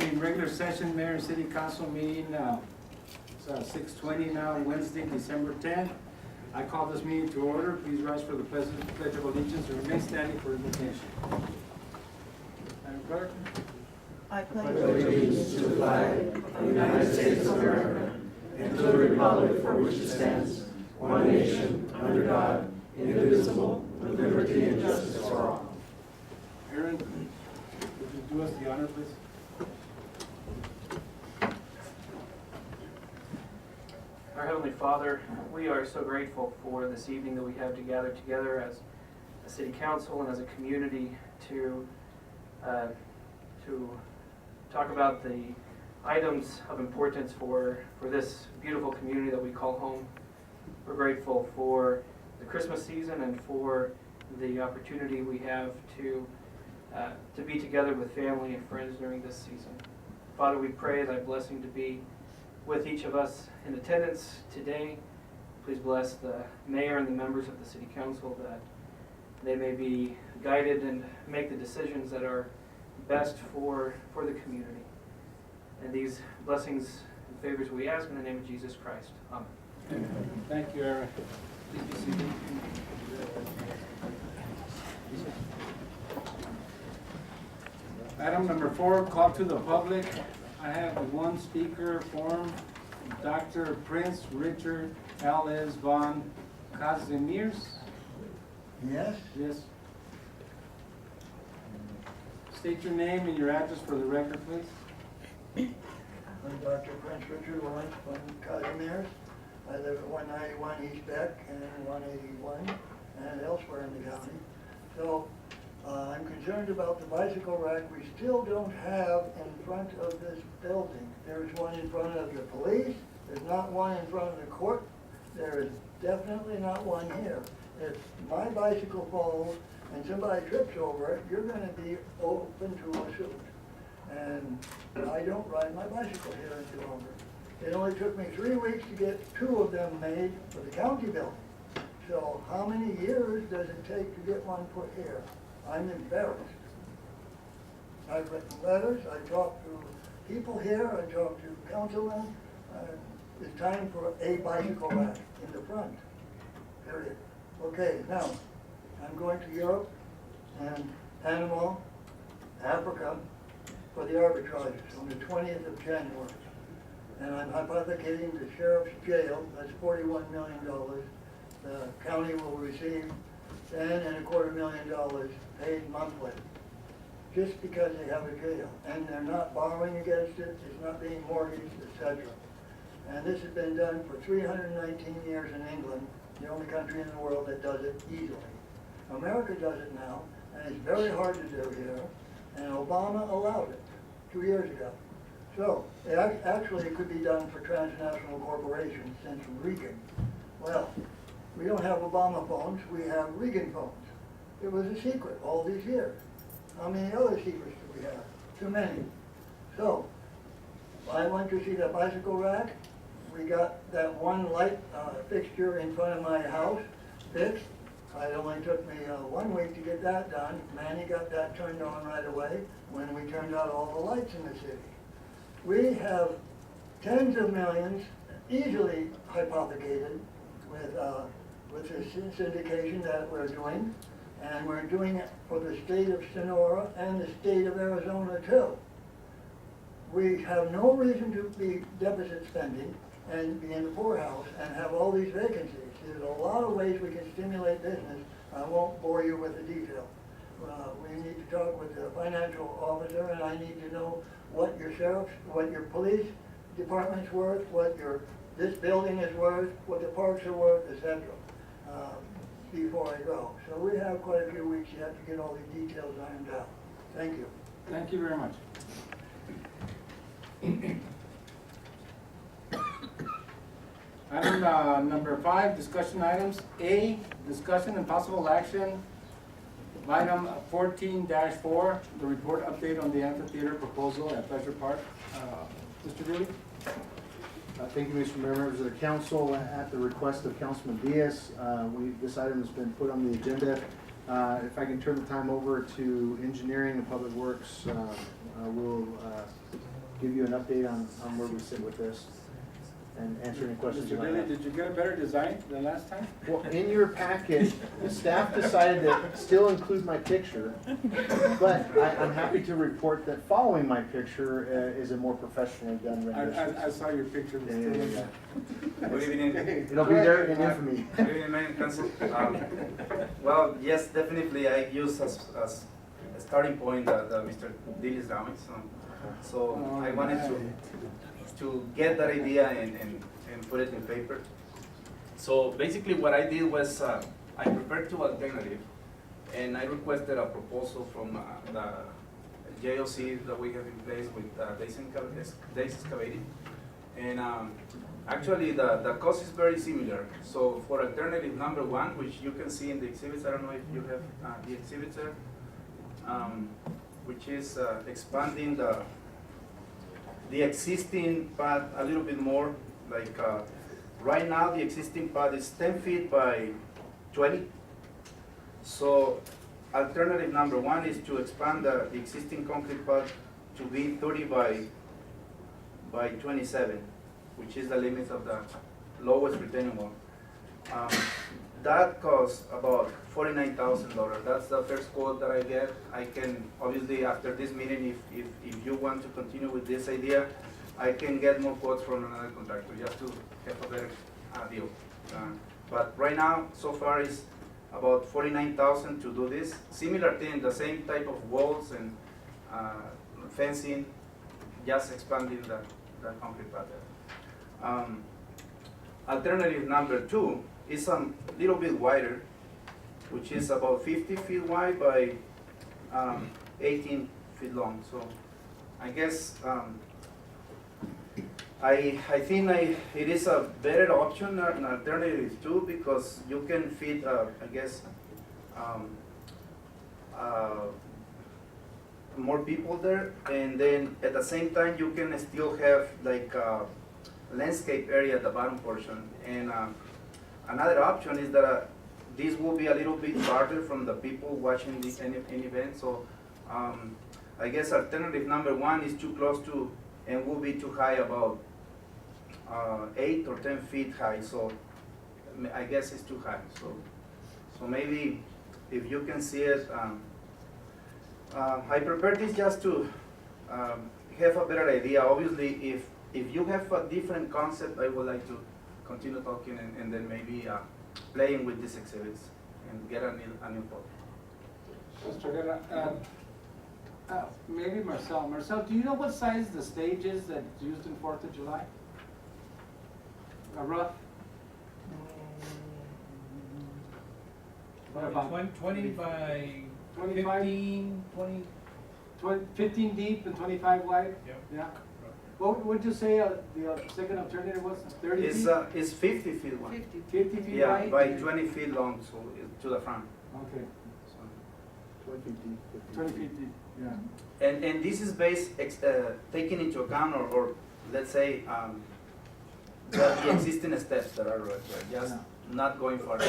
morning regular session, Mayor and City Council meeting. It's 6:20 now, Wednesday, December 10th. I call this meeting to order. Please rise for the Pledge of Allegiance and remain standing for invocation. Madam Clerk. I pledge allegiance to the flag of the United States of America and to the republic for which it stands, one nation, under God, indivisible, with liberty and justice for all. Aaron, would you do us the honor, please? Our Heavenly Father, we are so grateful for this evening that we have to gather together as a city council and as a community to talk about the items of importance for this beautiful community that we call home. We're grateful for the Christmas season and for the opportunity we have to be together with family and friends during this season. Father, we pray thy blessing to be with each of us in attendance today. Please bless the mayor and the members of the city council that they may be guided and make the decisions that are best for the community. And these blessings and favors we ask in the name of Jesus Christ. Amen. Amen. Thank you, Aaron. Please be seated. Item number 4, call to the public. I have one speaker form, Dr. Prince Richard L.S. Von Kazimierz. Yes, Yes. State your name and your address for the record, please. I'm Dr. Prince Richard Lawrence from Kazimierz. I live at 191 East Beck and 181 and elsewhere in the county. So I'm concerned about the bicycle rack we still don't have in front of this building. There's one in front of the police. There's not one in front of the court. There is definitely not one here. If my bicycle falls and somebody trips over it, you're going to be open to a suit. And I don't ride my bicycle here any longer. It only took me 3 weeks to get 2 of them made for the county building. So how many years does it take to get one put here? I'm embarrassed. I've written letters, I talked to people here, I talked to councilmen. It's time for a bicycle rack in the front, period. Okay, now, I'm going to Europe and Panama, Africa, for the arbitrages on the 20th of January. And I'm hypothecating the sheriff's jail, that's $41 million. The county will receive $10.25 million paid monthly, just because they have a jail. And they're not borrowing against it, it's not being mortgaged, etc. And this has been done for 319 years in England, the only country in the world that does it easily. America does it now, and it's very hard to do here, and Obama allowed it 2 years ago. So, actually it could be done for transnational corporations since Reagan. Well, we don't have Obama phones, we have Reagan phones. It was a secret all these years. How many other secrets do we have? Too many. So, I went to see the bicycle rack. We got that one light fixture in front of my house fixed. It only took me 1 week to get that done. Manny got that turned on right away when we turned out all the lights in the city. We have tens of millions easily hypothecated with this syndication that we're doing, and we're doing it for the state of Sonora and the state of Arizona too. We have no reason to be deficit spending and be in the poorhouse and have all these vacancies. There's a lot of ways we can stimulate business. I won't bore you with the detail. We need to talk with the financial officer, and I need to know what your sheriff's, what your police department's worth, what this building is worth, what the parks are worth, etc. Before I go. So we have quite a few weeks yet to get all the details ironed out. Thank you. Thank you very much. Item number 5, discussion items. A, discussion and possible action. Item 14-4, the report update on the amphitheater proposal at Pleasure Park. Mr. Dooley? Thank you, Mr. Mayor, members of the council. At the request of Councilman Diaz, this item has been put on the agenda. If I can turn the time over to engineering and public works, we'll give you an update on where we sit with this and answer any questions you Mr. might Billy, have. did you get a better design than last time? Well, in your packet, the staff decided to still include my picture, but I'm happy to report that following my picture is a more professionally done rendition. I saw your picture. Yeah, Mr. yeah, Billy. yeah. Good evening. It'll be there in infamy. Good evening, Mayor and Council. Well, yes, definitely, I use as a starting point the Mr. Dilly's drawings. So I wanted to get that idea and put it in paper. So basically what I did was I prepared two alternatives, and I requested a proposal from the JOC that we have in place with Days Excavating. And actually the cost is very similar. So for alternative number one, which you can see in the exhibits, I don't know if you have the exhibits there, which is expanding the existing pad a little bit more. Like right now the existing pad is 10 feet by 20. So alternative number one is to expand the existing concrete pad to be 30 by 27, which is the limit of the lowest retaining wall. That costs about $49,000. That's the first quote that I get. I can, obviously, after this meeting, if you want to continue with this idea, I can get more quotes from another contractor just to have a better deal. But right now, so far, is about $49,000 to do this. Similar thing, the same type of walls and fencing, just expanding the concrete pad. Alternative number two is a little bit wider, which is about 50 feet wide by 18 feet long. So I guess I think it is a better option than alternative two, because you can fit, I guess, more people there, and then at the same time you can still have like a landscape area at the bottom portion. And another option is that this will be a little bit farther from the people watching this any event. So I guess alternative number one is too close to, and will be too high, about 8 or 10 feet high. So I guess it's too high. So maybe if you can see it, I prepared this just to have a better idea. Obviously, if you have a different concept, I would like to continue talking and then maybe playing with these exhibits and get a new thought. Mr. Guerra, maybe Marcel. Marcel, do you know what size the stage is that's used in 4th of July? A rough? About 20 by 25? 15, 20. 15 deep and 25 wide? Yep. Yeah. What would you say the second alternative was? 30 feet? It's 50 feet wide. 50 feet Yeah, wide? by 20 feet long, so to the front. Okay, So. 20 feet deep. 20 feet deep, yeah. And this is based, taking into account, or let's say, the existing steps that are right there, just not going farther.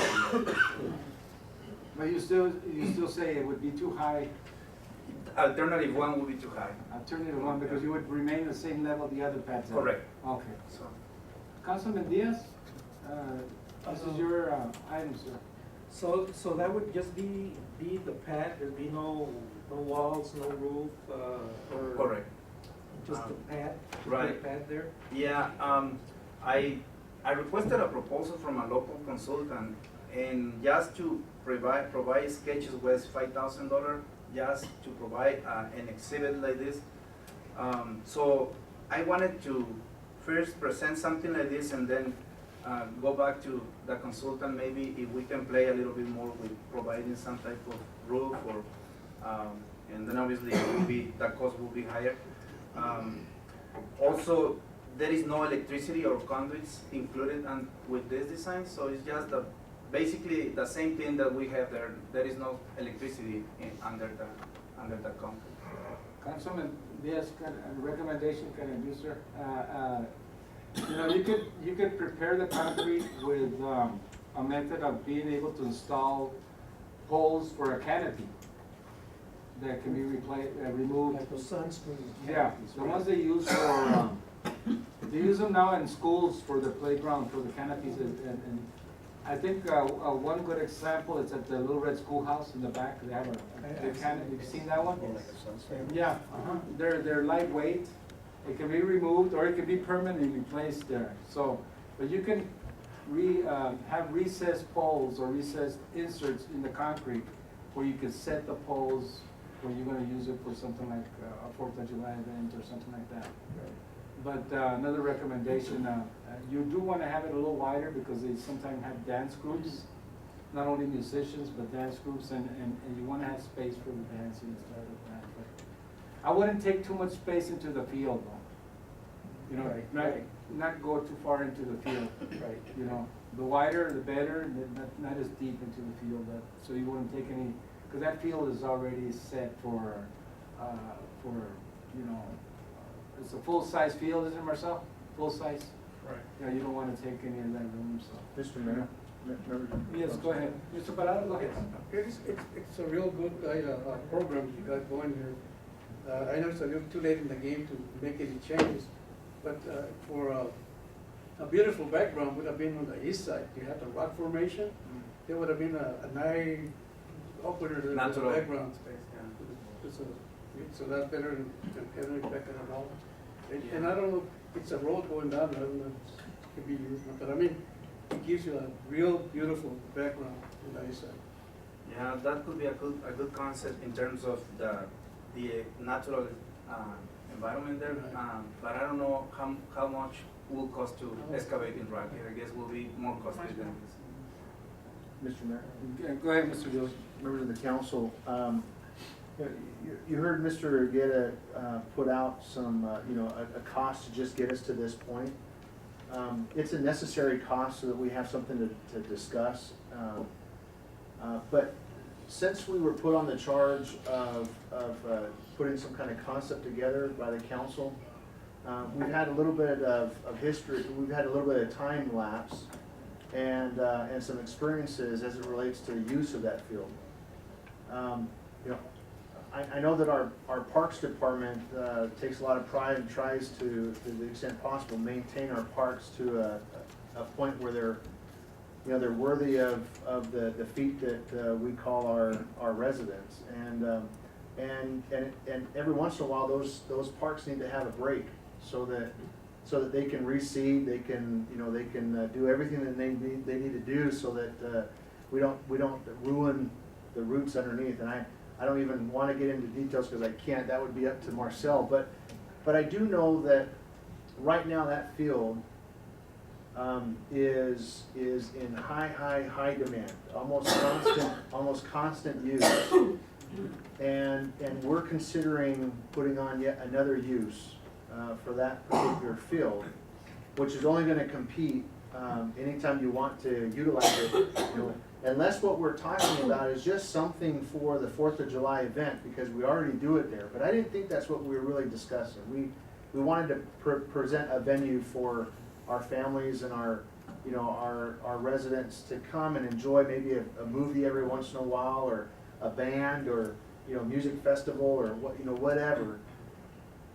But you still say it would be too high, Alternative one will be too high. alternative one, because you would remain the same level the other pads are. Correct. Okay. So, Councilman Diaz, this is your item, sir. So that would just be the pad, there'd be no walls, no roof, or correct. just the pad? Right. The pad there? Yeah, I requested a proposal from a local consultant, and just to provide sketches was $5,000, just to provide an exhibit like this. So I wanted to first present something like this and then go back to the consultant, maybe if we can play a little bit more with providing some type of roof, or and then obviously the cost will be higher. Also, there is no electricity or conduits included with this design, so it's just basically the same thing that we have there. There is no electricity under the concrete. Councilman Diaz, a recommendation can I do, sir? You could prepare the concrete with a method of being able to install poles for a canopy. that can be removed. Like those sunscreen. Yeah, the ones they use for, they use them now in schools for the playground, for the canopies, and I think, one good example is at the Little Red Schoolhouse in the back, they have a canopy, have you seen that one? Yeah, they're lightweight, it can be removed, or it can be permanently placed there, so, but you can have recessed poles or recessed inserts in the concrete where you can set the poles where you're gonna use it for something like a 4th of July event or something like that. But another recommendation, you do want to have it a little wider because they sometimes have dance groups, not only musicians, but dance groups, and you want to have space for the dancing and stuff like that. But I wouldn't take too much space into the field, though. You know, not go too far into the field. Right. You know, the wider, the better, and not as deep into the field, so you wouldn't take any, because that field is already set for, you know, it's a full-size field, isn't it, Marcel? Full-size? Right. Yeah, you don't want to take any of that room, so. Mr. Mayor, Yes, go ahead. Mr. Parado, go ahead. It's a real good program you got going here. I know it's a little too late in the game to make any changes, but for a beautiful background would have been on the east side. You have the rock formation. There would have been a nice opener to the background. It's a lot better than having it back at all. And I don't know, it's a road going down, I don't know, it could be used, but I mean, it gives you a real beautiful background on the east side. Yeah, that could be a good concept in terms of the natural environment there. But I don't know how much will cost to excavate in rock. I guess will be more costly than this. Mr. Mayor, Go ahead, Mr. Gillis. members of the council, you heard Mr. Guetta put out some, a cost to just get us to this point. It's a necessary cost so that we have something to discuss. But since we were put on the charge of putting some kind of concept together by the council, we've had a little bit of history, we've had a little bit of time lapse and some experiences as it relates to the use of that field. I know that our Parks Department takes a lot of pride and tries to the extent possible, maintain our parks to a point where they're worthy of the feat that we call our residents. And every once in a while, those parks need to have a break so that they can reseed, they can do everything that they need to do so that we don't ruin the roots underneath. And I don't even want to get into details because I can't. That would be up to Marcel. But I do know that right now that field is in high demand, almost constant use, and we're considering putting on yet another use for that particular field, which is only going to compete anytime you want to utilize it. Unless what we're talking about is just something for the 4th of July event, because we already do it there. But I didn't think that's what we were really discussing. We wanted to present a venue for our families and our residents to come and enjoy maybe a movie every once in a while, or a band, or music festival, or whatever.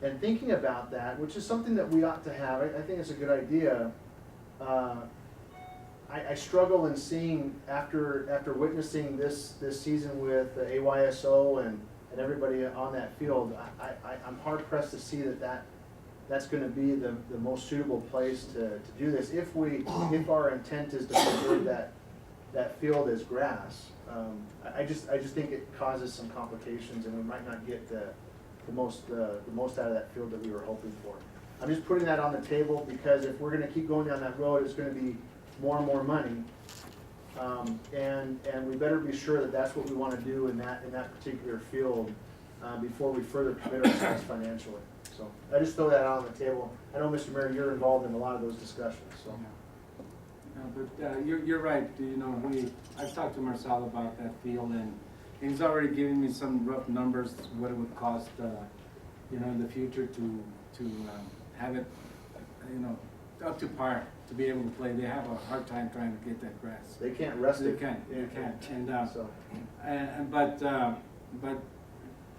And thinking about that, which is something that we ought to have, I think it's a good idea. I struggle in seeing, after witnessing this season with the AYSO and everybody on that field, I'm hard pressed to see that's going to be the most suitable place to do this. If our intent is to preserve that field as grass, I just think it causes some complications, and we might not get the most out of that field that we were hoping for. I'm just putting that on the table because if we're going to keep going down that road, it's going to be more and more money, and we better be sure that that's what we want to do in that particular field before we further commit ourselves financially. So I just throw that out on the table. I know, Mr. Mayor, you're involved in a lot of those discussions. So. But you're right. I've talked to Marcel about that field, and he's already given me some rough numbers what it would cost, in the future to have it, up to par to be able to play. They have a hard time trying to get that grass. They can't rest it. They can't. And so. but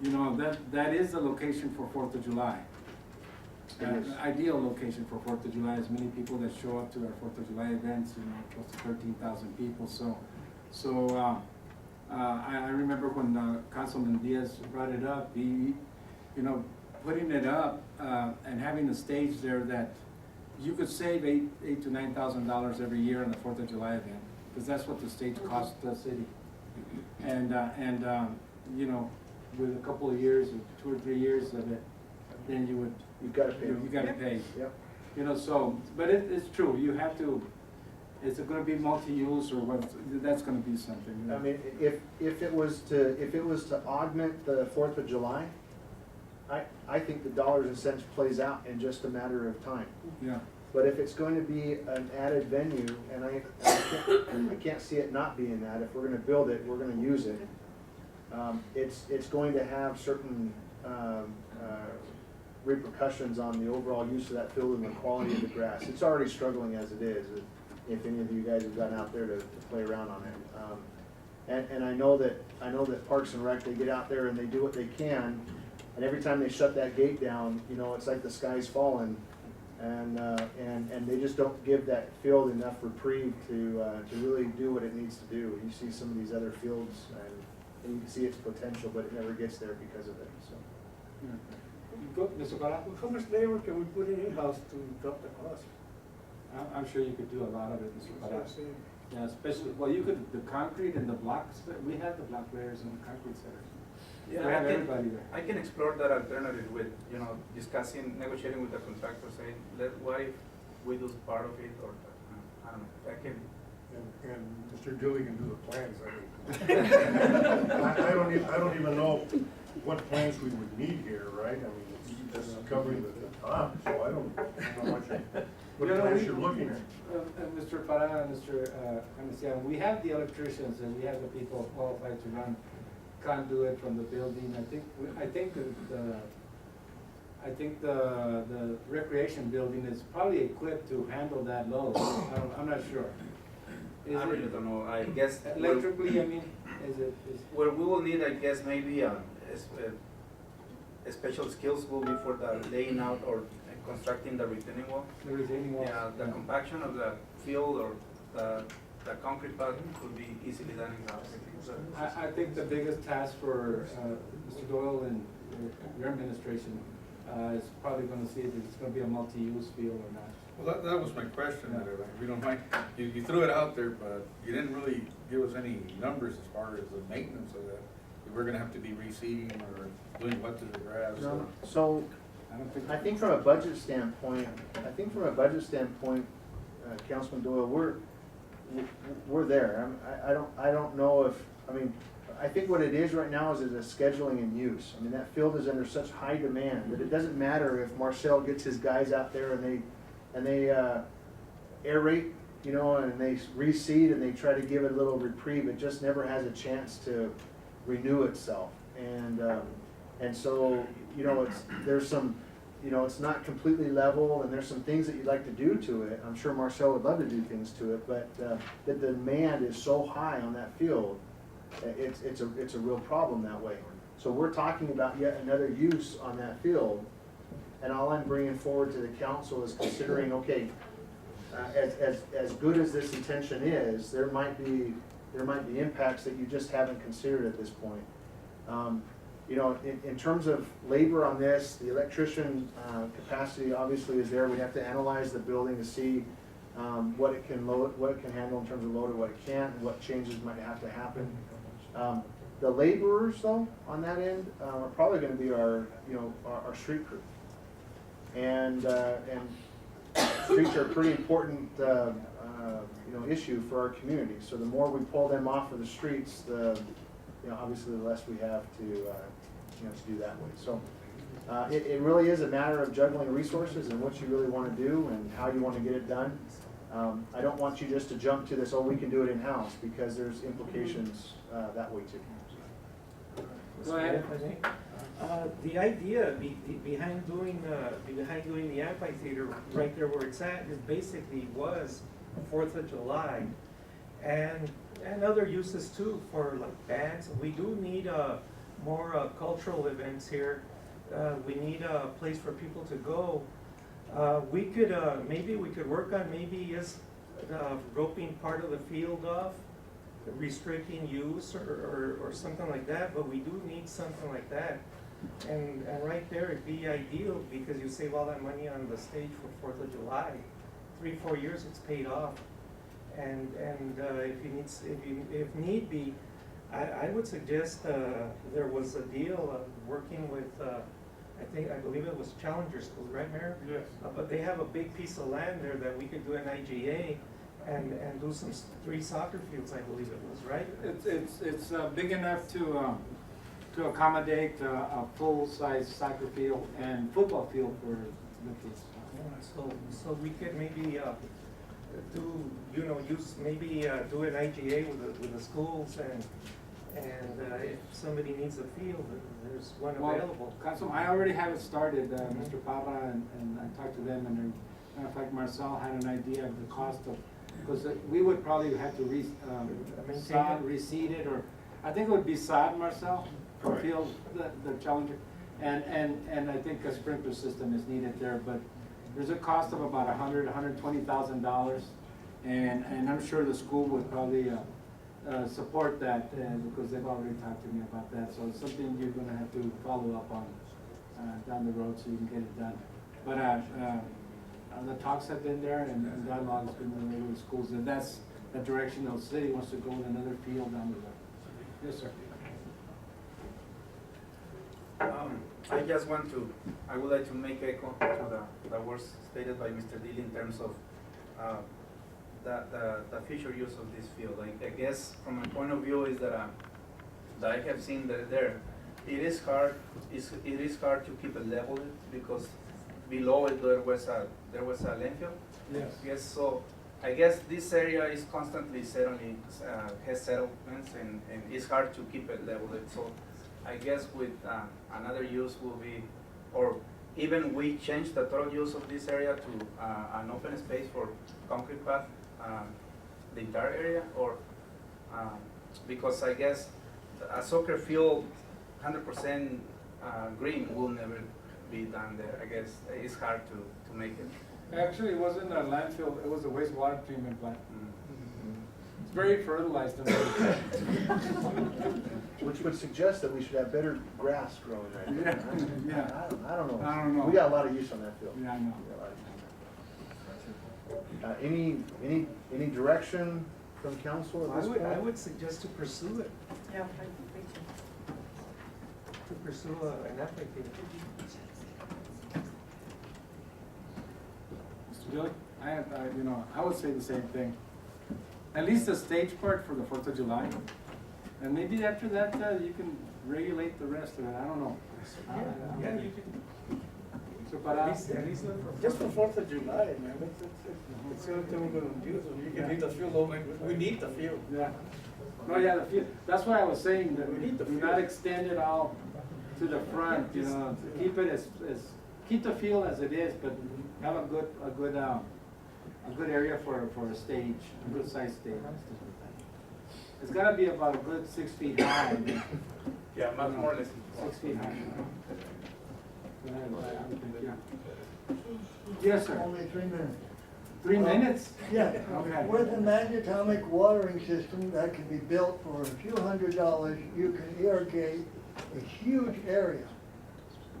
you know, that is the location for Fourth of July. It is. Ideal location for Fourth of July, as many people that show up to our Fourth of July events, you know, close to 13,000 people, I remember when Councilman Diaz brought it up, you know, putting it up and having a stage there that you could save $8,000 to $9,000 every year on the Fourth of July event, because that's what the stage costs the city. And you know, with a couple of years, or 2 or 3 years of it, then You've got to pay. you gotta pay. Yep. You know, so, but it's true, you have to, is it gonna be multi-use or what, that's gonna be something. You know? I mean, if it was to augment the Fourth of July, I think the dollars and cents plays out in just a matter of time. Yeah, But if it's going to be an added venue, and I can't see it not being that, if we're gonna build it, we're gonna use it. It's going to have certain repercussions on the overall use of that field and the quality of the grass. It's already struggling as it is, if any of you guys have gotten out there to play around on it. And I know that Parks and Rec, they get out there and they do what they can, and every time they shut that gate down, you know, it's like the sky's falling, and they just don't give that field enough reprieve to really do what it needs to do. You see some of these other fields, and you can see its potential, but it never gets there because of it, so. yeah. Go, Mr. Parra? How much labor can we put in-house to drop the cost? I'm sure you could do a lot of it, Mr. That's what Parra. I'm saying. Yeah, especially, well, you could, the concrete and the blocks, we have the block layers and the concrete centers. We Yeah, have I can, everybody there. I can explore that alternative with, you know, discussing, negotiating with the contractor, saying, what if we do part of it, or, I don't know, I can. And Mr. Julie can do the plans, I don't even know what plans we would need here, right? I mean, it's just covering the top, so I don't know what You know, plans you're looking at. Mr. Parra and Mr. Amicia, we have the electricians and we have the people qualified to run conduit from the building. I think the recreation building is probably equipped to handle that load. I'm not sure. Is I really it don't know, I guess. electrically, I mean, is it? Where we will need, I guess, maybe a special skills will be for the laying out or constructing the retaining wall. The retaining wall? Yeah, the compaction of the field or the concrete pad could be easily done in-house. I think the biggest task for Mr. Doyle and your administration is probably gonna see if it's gonna be a multi-use field or not. Well, that was my question, if you don't mind. You threw it out there, but you didn't really give us any numbers as far as the maintenance of that. We're gonna have to be reseeding or doing what to the grass. No, so, I don't think. I think from a budget standpoint, Councilman Doyle, we're there. I don't know if, I think what it is right now is a scheduling and use. I mean, that field is under such high demand that it doesn't matter if Marcel gets his guys out there and they aerate, you know, and they reseed and they try to give it a little reprieve. It just never has a chance to renew itself. And so, you know, there's some, you know, it's not completely level, and there's some things that you'd like to do to it. I'm sure Marcel would love to do things to it, but the demand is so high on that field, it's a real problem that way. So we're talking about yet another use on that field, and all I'm bringing forward to the council is considering, okay, as good as this intention is, there might be impacts that you just haven't considered at this point. You know, in terms of labor on this, the electrician capacity obviously is there. We have to analyze the building to see what it can load, what it can handle in terms of load, or what it can't, and what changes might have to happen. The laborers, though, on that end, are probably going to be our street crew, and streets are a pretty important issue for our community. So the more we pull them off of the streets, obviously the less we have to do that way. So it really is a matter of juggling resources and what you really want to do and how you want to get it done. I don't want you just to jump to this, oh, we can do it in-house, because there's implications that way too. Go ahead. The idea behind doing the amphitheater right there where it's at is basically was 4th of July, and other uses too, for like bands. We do need more cultural events here. We need a place for people to go. We could, maybe we could work on maybe just roping part of the field off, restricting use or something like that, but we do need something like that. And right there, it'd be ideal because you save all that money on the stage for 4th of July. 3-4 years, it's paid off. And if need be, I would suggest there was a deal of working with, I believe it was Challenger School, right, Mayor? Yes. But they have a big piece of land there that we could do an IGA and do some 3 soccer fields, I believe it was, right? It's big enough to accommodate a full-size soccer field and football field for the kids. So we could maybe do, maybe do an IGA with the schools and if somebody needs a field, there's one available. Councilman, I already have it started, Mr. Parra, and I talked to them, and matter of fact, Marcel had an idea of the cost of, because we would probably have to reseed it, or, I think it would be sod, Marcel, for field, the Challenger. And I think a sprinkler system is needed there, but there's a cost of about $120,000, and I'm sure the school would probably support that, because they've already talked to me about that. So it's something you're gonna have to follow up on down the road so you can get it done. But the talks have been there, and dialogue has been there with the schools, and that's the direction the city wants to go with another field down the road. Yes, sir. I would like to make echo to the words stated by Mr. Deal in terms of the future use of this field. I guess from my point of view is that I have seen that it is hard to keep it level because below it there was a landfill. Yes. Yes, so I guess this area is constantly has settlements and it's hard to keep it leveled. So I guess with another use will be, or even we change the total use of this area to an open space for concrete path, the entire area, or because I guess a soccer field 100% green will never be done there. I guess it's hard to make it. Actually, it wasn't a landfill, it was a wastewater treatment plant. Mm. It's very fertilized. Which would suggest that we should have better grass growing right there. Yeah. I don't know. I don't know. We got a lot of use on that field. Yeah, I know. Any direction from council at this point? I would suggest to pursue it, Yeah, to pursue an application. Mr. Billy, I would say the same thing. At least the stage part for the 4th of July. And maybe after that, you can regulate the rest of it, I don't know. Yeah, you can, So, at least look for. Just for 4th of July, man, it's the only thing we're gonna use, you can leave the field open, we need the field. Yeah. No, yeah, the field, that's what I was saying, that We need the do not field. extend it all to the front, to keep it keep the field as it is, but have a good area for a stage, a good sized stage. It's gotta be about a good 6 feet high. Yeah, much more or less. 6 feet high. Yes, sir. Only 3 minutes. 3 minutes? Yeah. Okay. With a magnetomic watering system that can be built for a few $100s, you can irrigate a huge area.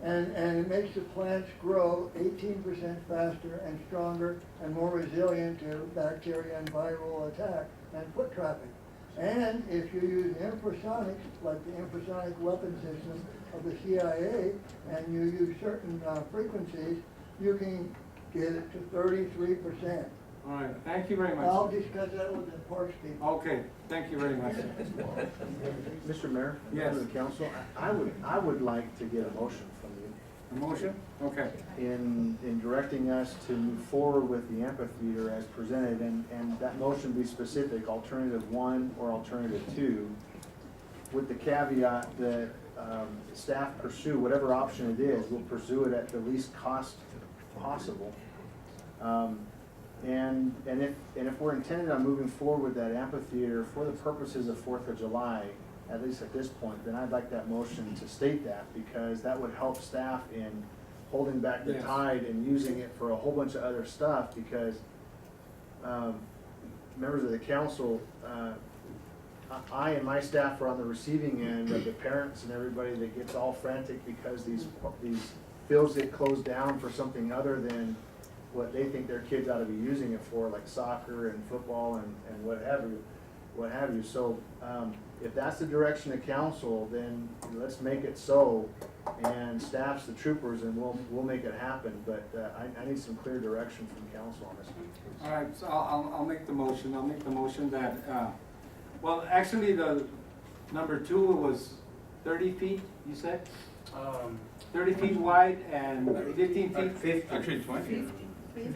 And it makes the plants grow 18% faster and stronger and more resilient to bacteria and viral attack and foot traffic. And if you use infrasonics, like the infrasonic weapon system of the CIA, and you use certain frequencies, you can get it to 33%. All right, thank you very much. I'll discuss that with the parks people. Okay, thank you very much. Mr. Mayor, Yes. members of the council, I would like to get a motion from you A motion? Okay. in directing us to move forward with the amphitheater as presented, and that motion be specific, alternative 1 or alternative 2, with the caveat that staff pursue whatever option it is, we'll pursue it at the least cost possible. And if we're intended on moving forward with that amphitheater for the purposes of 4th of July, at least at this point, then I'd like that motion to state that, because that would help staff in holding back the Yes. tide and using it for a whole bunch of other stuff, because, members of the council, I and my staff are on the receiving end of the parents and everybody that gets all frantic because these fields get closed down for something other than what they think their kids ought to be using it for, like soccer and football and what have you. So, if that's the direction of council, then let's make it so, and staff's the troopers, and we'll make it happen, but, I need some clear direction from council on this. All right, so I'll make the motion. I'll make the motion that, well, actually, the number 2 was 30 feet, you said? 30 feet wide and 15 feet? Actually, 20.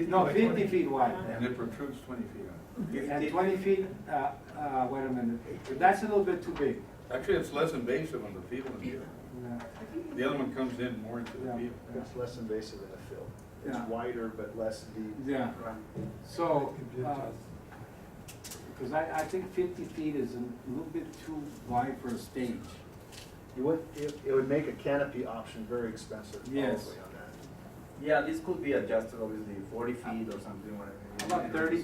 No, 50 feet wide. And it protrudes 20 feet out. And 20 feet, wait a minute, that's a little bit too big. Actually, it's less invasive on the field than the other. Yeah. The other one comes in more into the Yeah. field. It's less invasive in the field. It's Yeah. wider but less deep. Yeah, so, because I think 50 feet is a little bit too wide for a stage. It would make a canopy option very expensive, probably, on Yes. that. Yeah, this could be adjusted, obviously, 40 feet or something, whatever. How about 30,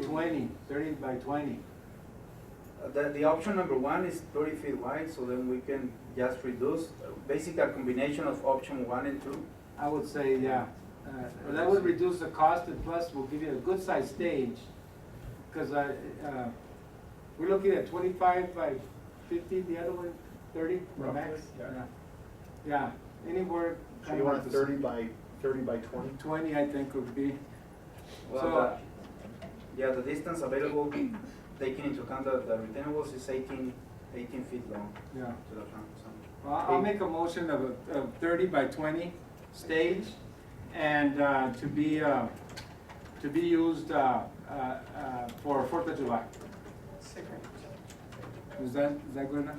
20, 30 by 20? The option number 1 is 30 feet wide, so then we can just reduce, basically a combination of option 1 and 2. I would say, yeah. But that would reduce the cost, and plus we'll give you a good sized stage. Because we're looking at 25 by 50, the other one, 30, the max? Yeah, anywhere. So you want 30 by 20? 20, I think would be. Well, So- the distance available, taking into account that the retaining walls is 18 feet long Yeah. to the front, so. Well, I'll make a motion of a 30 by 20 stage, and to be used for 4th of July. Is that good enough?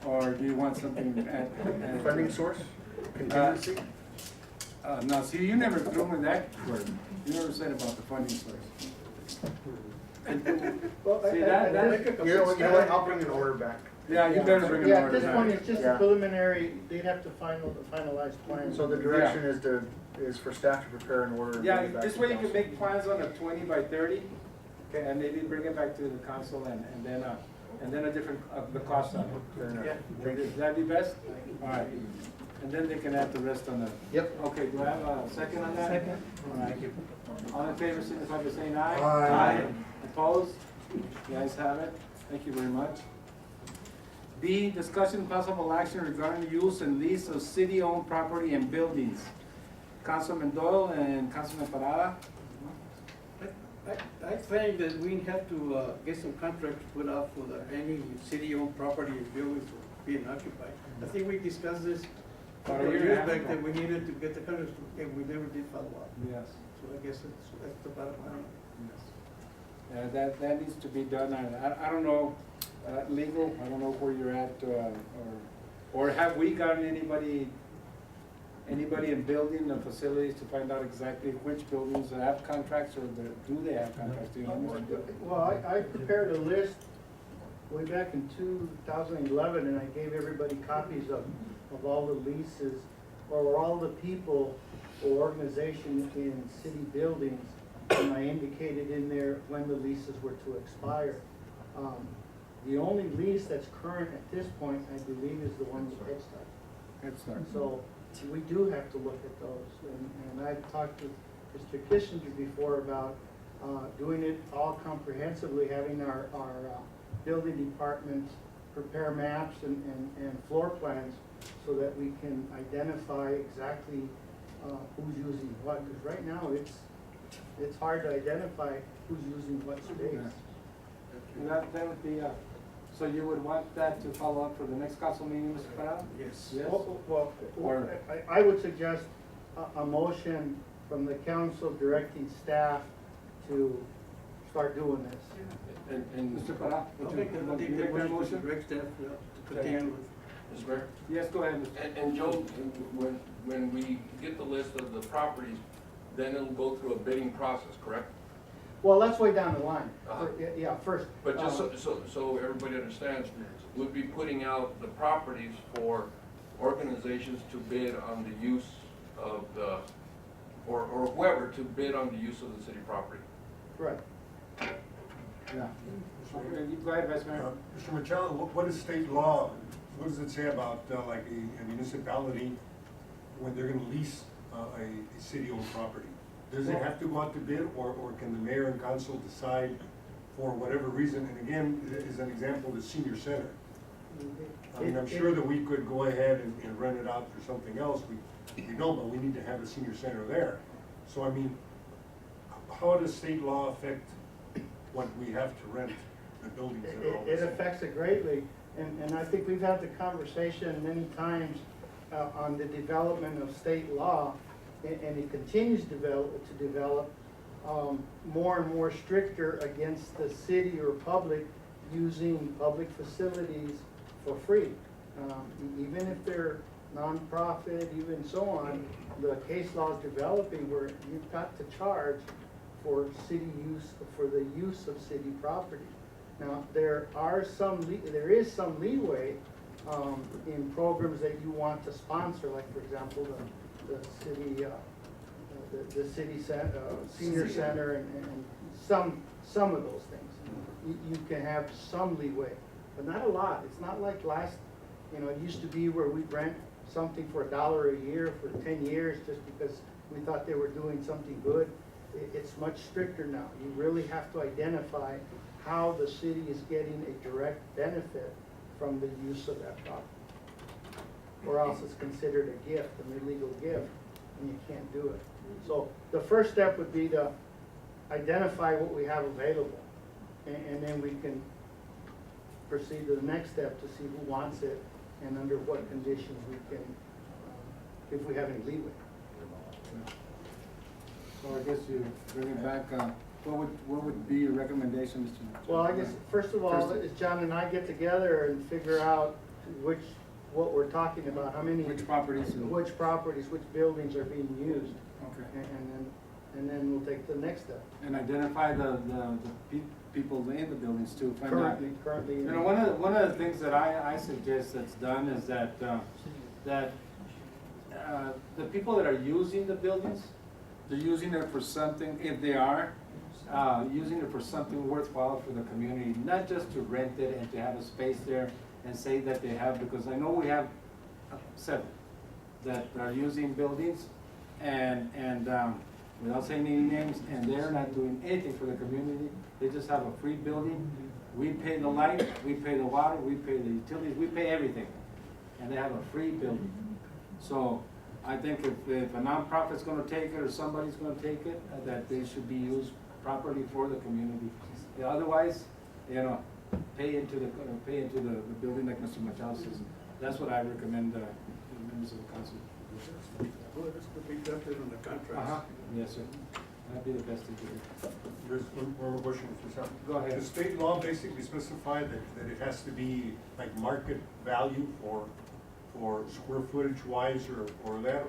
Or do you want something at? Funding source, contingency? No, see, you never threw me that word. You never said about the funding source. Well, See, that- You know what, I'll bring an order back. Yeah, you better bring it Yeah, on. at this point, it's just a Yeah. preliminary, they'd have to finalize plans. So the direction is for staff to prepare an order. and bring Yeah, it back this to way you can council. make plans on a 20 by 30, okay, and maybe bring it back to the council and then a different, the cost on Fair enough. it. Thank you. Would that be best? All right, and then they can add the rest on the. Yep. Okay, do I have a second on that? Second. All right. All in favor, signify by saying aye. Aye. Opposed? The ayes have it. Thank you very much. B, discussion and possible action regarding the use and lease of city-owned property and buildings. Councilman Doyle and Councilman Parada. I think that we have to get some contracts put out for any city-owned property and buildings being occupied. I think we discussed this About a a year and a years half back, ago. that we needed to get the contracts, and we never did follow up. Yes. So I guess that's the bottom line. That needs to be done. I don't know, legal, I don't know where you're at, or have we gotten anybody in building the facilities to find out exactly which buildings have contracts, or do they have contracts? Do you know? Well, I prepared a list way back in 2011, and I gave everybody copies of all the leases, or all the people or organizations in city buildings, and I indicated in there when the leases were to expire. The only lease that's current at this point, I believe, is the one with Head Start. Head Start. So we do have to look at those, and I've talked to Mr. Kissinger before about doing it all comprehensively, having our building departments prepare maps and floor plans so that we can identify exactly who's using what, because right now it's hard to identify who's using what space. And that would be, so you would want that to follow up for the next council meeting, Mr. Parada? Yes. Yes? Well, Or- I would suggest a motion from the council directing staff to start doing this. And Mr. Parada? I'll would make you a make that motion to motion? direct staff to continue with. Mr. Mayor? Yes, go ahead, Mr. And Joe, when we get the list of the properties, then it'll go through a bidding process, correct? Well, that's way down the line. Uh-huh. Yeah, first. But just so everybody understands, we'd be putting out the properties for organizations to bid on the use of the, or whoever to bid on the use of the city property. Right. Yeah. Go ahead, Vice Mayor. Mr. Machado, what is state law, what does it say about like a municipality when they're gonna lease a city-owned property? Does it have to go out to bid, or can the mayor and council decide for whatever reason? And again, as an example, the senior center. I mean, I'm sure that we could go ahead and rent it out for something else, we don't, but we need to have a senior center there. So I mean, how does state law affect what we have to rent the buildings that are all the It same? affects it greatly, and I think we've had the conversation many times on the development of state law, and it continues to develop more and more stricter against the city or public using public facilities for free. Even if they're nonprofit, even so on, the case law is developing where you've got to charge for city use, for the use of city property. Now, there is some leeway in programs that you want to sponsor, like for example, the city senior center and some of those things. You can have some leeway, but not a lot. It's not like it used to be where we'd rent something for $1 a year for 10 years just because we thought they were doing something good. It's much stricter now. You really have to identify how the city is getting a direct benefit from the use of that property. Or else it's considered a gift, an illegal gift, and you can't do it. So the first step would be to identify what we have available, and then we can proceed to the next step to see who wants it and under what conditions we can, if we have any leeway. So I guess you bring it back, what would be your recommendation, Mr. Well, I guess, first of all, First- is John and I get together and figure out what we're talking about, how many. Which properties? Which properties, which buildings are being used, Okay. and then we'll take the next step. And identify the people in the buildings too. Find out. Currently. You know, one of the things that I suggest that's done is that, the people that are using the buildings, they're using it for something, if they are, using it for something worthwhile for the community, not just to rent it and to have a space there and say that they have, because I know we have several that are using buildings and without saying any names, and they're not doing anything for the community. They just have a free building. We pay the light, we pay the water, we pay the utilities, we pay everything. And they have a free building. So I think if a nonprofit's gonna take it or somebody's gonna take it, that they should be used properly for the community. Yeah, otherwise, pay into the building like Mr. Machado says. That's what I recommend, the members of the council. Well, this could be definitely on the contract. Yes, sir. That'd be the best thing to do. There's one more question, Mr. Sam. Go ahead. Does state law basically specify that it has to be like market value for square footage wise or that?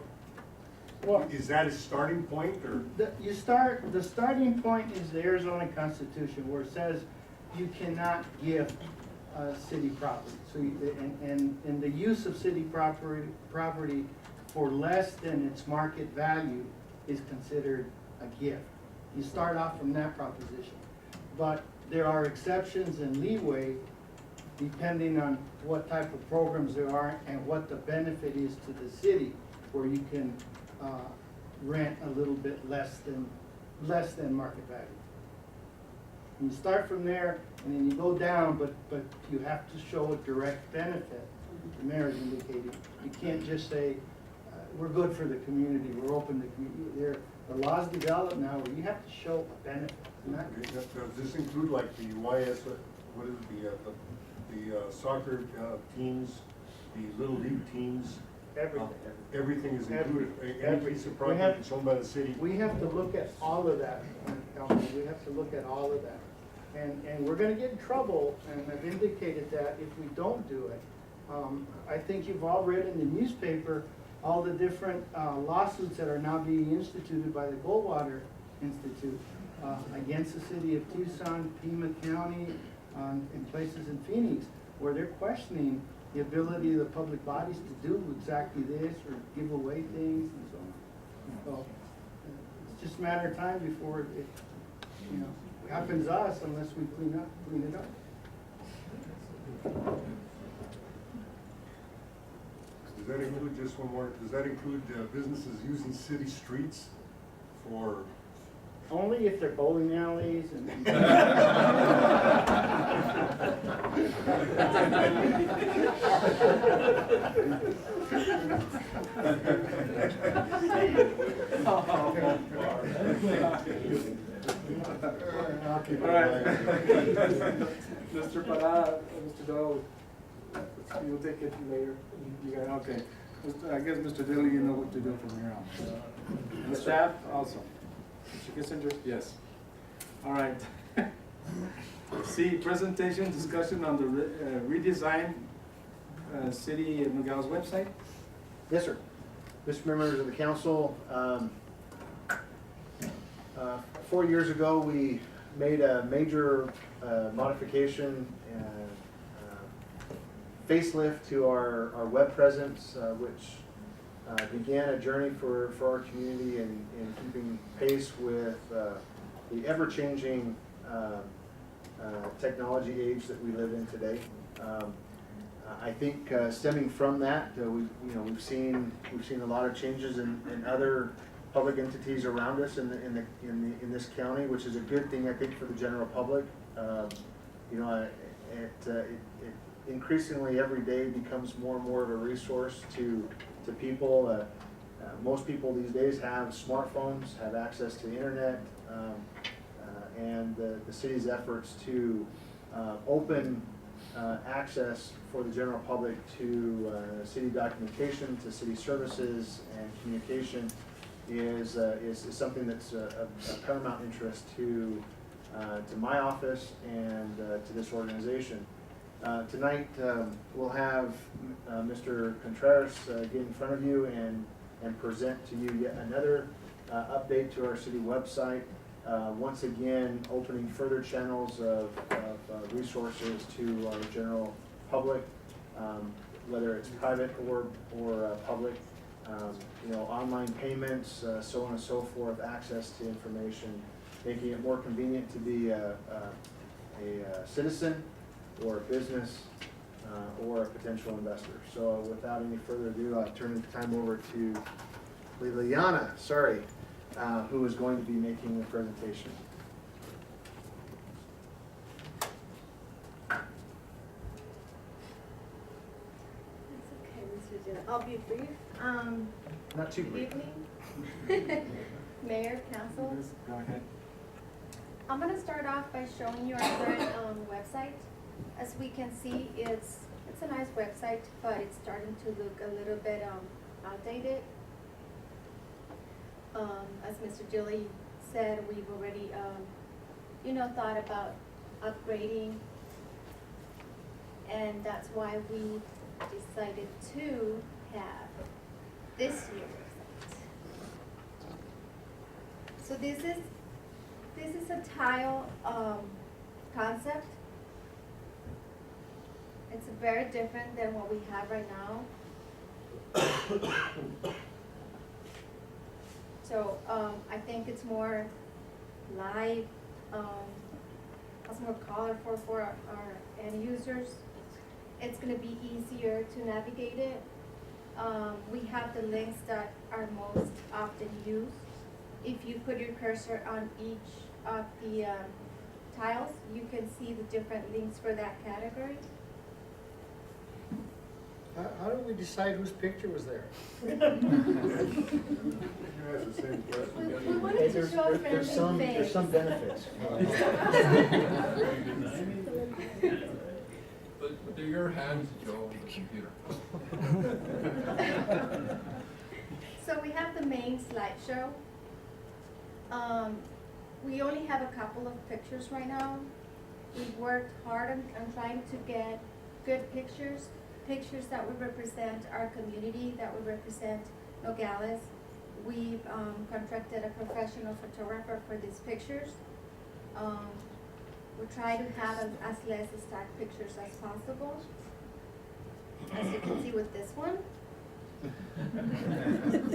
Well, Is that a starting point or? the starting point is the Arizona Constitution, where it says you cannot give city property. So, and the use of city property for less than its market value is considered a gift. You start off from that proposition. But there are exceptions and leeway depending on what type of programs there are and what the benefit is to the city, where you can rent a little bit less than market value. You start from there and then you go down, but you have to show a direct benefit. The mayor has indicated. You can't just say, we're good for the community, we're open to community. The laws develop now where you have to show a benefit. Does this include like the YS, what is it, the soccer teams, the little league teams? Everything. Everything is included, any Every- piece of we property have- that's owned by the city? We have to look at all of that, Councilman. We have to look at all of that. And we're gonna get in trouble, and I've indicated that if we don't do it. I think you've all read in the newspaper all the different lawsuits that are now being instituted by the Goldwater Institute. against the city of Tucson, Pima County, and places in Phoenix, where they're questioning the ability of the public bodies to do exactly this or give away things and so on. So it's just a matter of time before it, happens to us unless we clean it up. Does that include, just one more, does that include businesses using city streets for? Only if they're bowling alleys and. All right. Mr. Parada, Mr. Doe, you'll take it later. You got, okay. I guess, Mr. Dilly, you know what to do from here on. And the staff also. Mr. Kissinger? Yes. All right. C, presentation, discussion on the redesign City of Nogales website. Yes, sir. Mr. Members of the council, 4 years ago, we made a major modification and facelift to our web presence, which began a journey for our community in keeping pace with the ever-changing technology age that we live in today. I think stemming from that, we've seen a lot of changes in other public entities around us in this county, which is a good thing, I think, for the general public. It increasingly every day becomes more and more of a resource to people. Most people these days have smartphones, have access to the internet, and the city's efforts to open access for the general public to city documentation, to city services and communication is something that's a paramount interest to my office and to this organization. Tonight we'll have Mr. Contreras get in front of you and present to you yet another update to our city website. Once again, opening further channels of resources to our general public, whether it's private or public. Online payments, so on and so forth, access to information, making it more convenient to be a citizen or a business or a potential investor. So without any further ado, I'll turn the time over to Liliana, who is going to be making the presentation. I'll be brief. Not too Good brief. evening, Mayor, Council. Go ahead. I'm going to start off by showing you our current website. As we can see, it's a nice website, but it's starting to look a little bit outdated. As Mr. Gilly said, we've already, thought about upgrading, and that's why we decided to have this year's website. So this is a tile concept. It's very different than what we have right now. So I think it's more live, has more colorful for our end users. It's going to be easier to navigate it. We have the links that are most often used. If you put your cursor on each of the tiles, you can see the different links for that category. How do we decide whose picture was there? You asked the same question. We wanted to show a There's friendly face. there's some benefits. But they're your hands, Joe, the computer. So we have the main slideshow. We only have a couple of pictures right now. We've worked hard on trying to get good pictures that would represent our community, that would represent Nogales we've contracted a professional photographer for these pictures. We try to have as less stacked pictures as possible. As you can see with this one.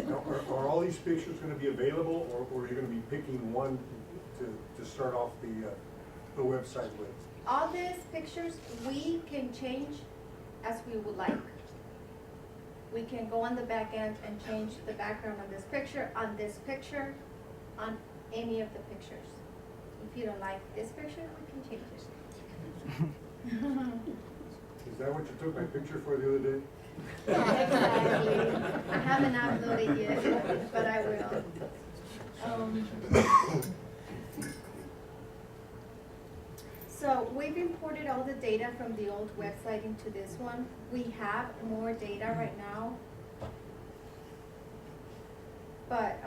Now, are all these pictures gonna be available, or are you gonna be picking one to start off the website with? All these pictures, we can change as we would like. We can go on the back end and change the background on this picture, on any of the pictures. If you don't like this picture, we can change it. Is that what you took my picture for the other day? Exactly. I haven't uploaded yet, but I will. So we've imported all the data from the old website into this one. We have more data right now. But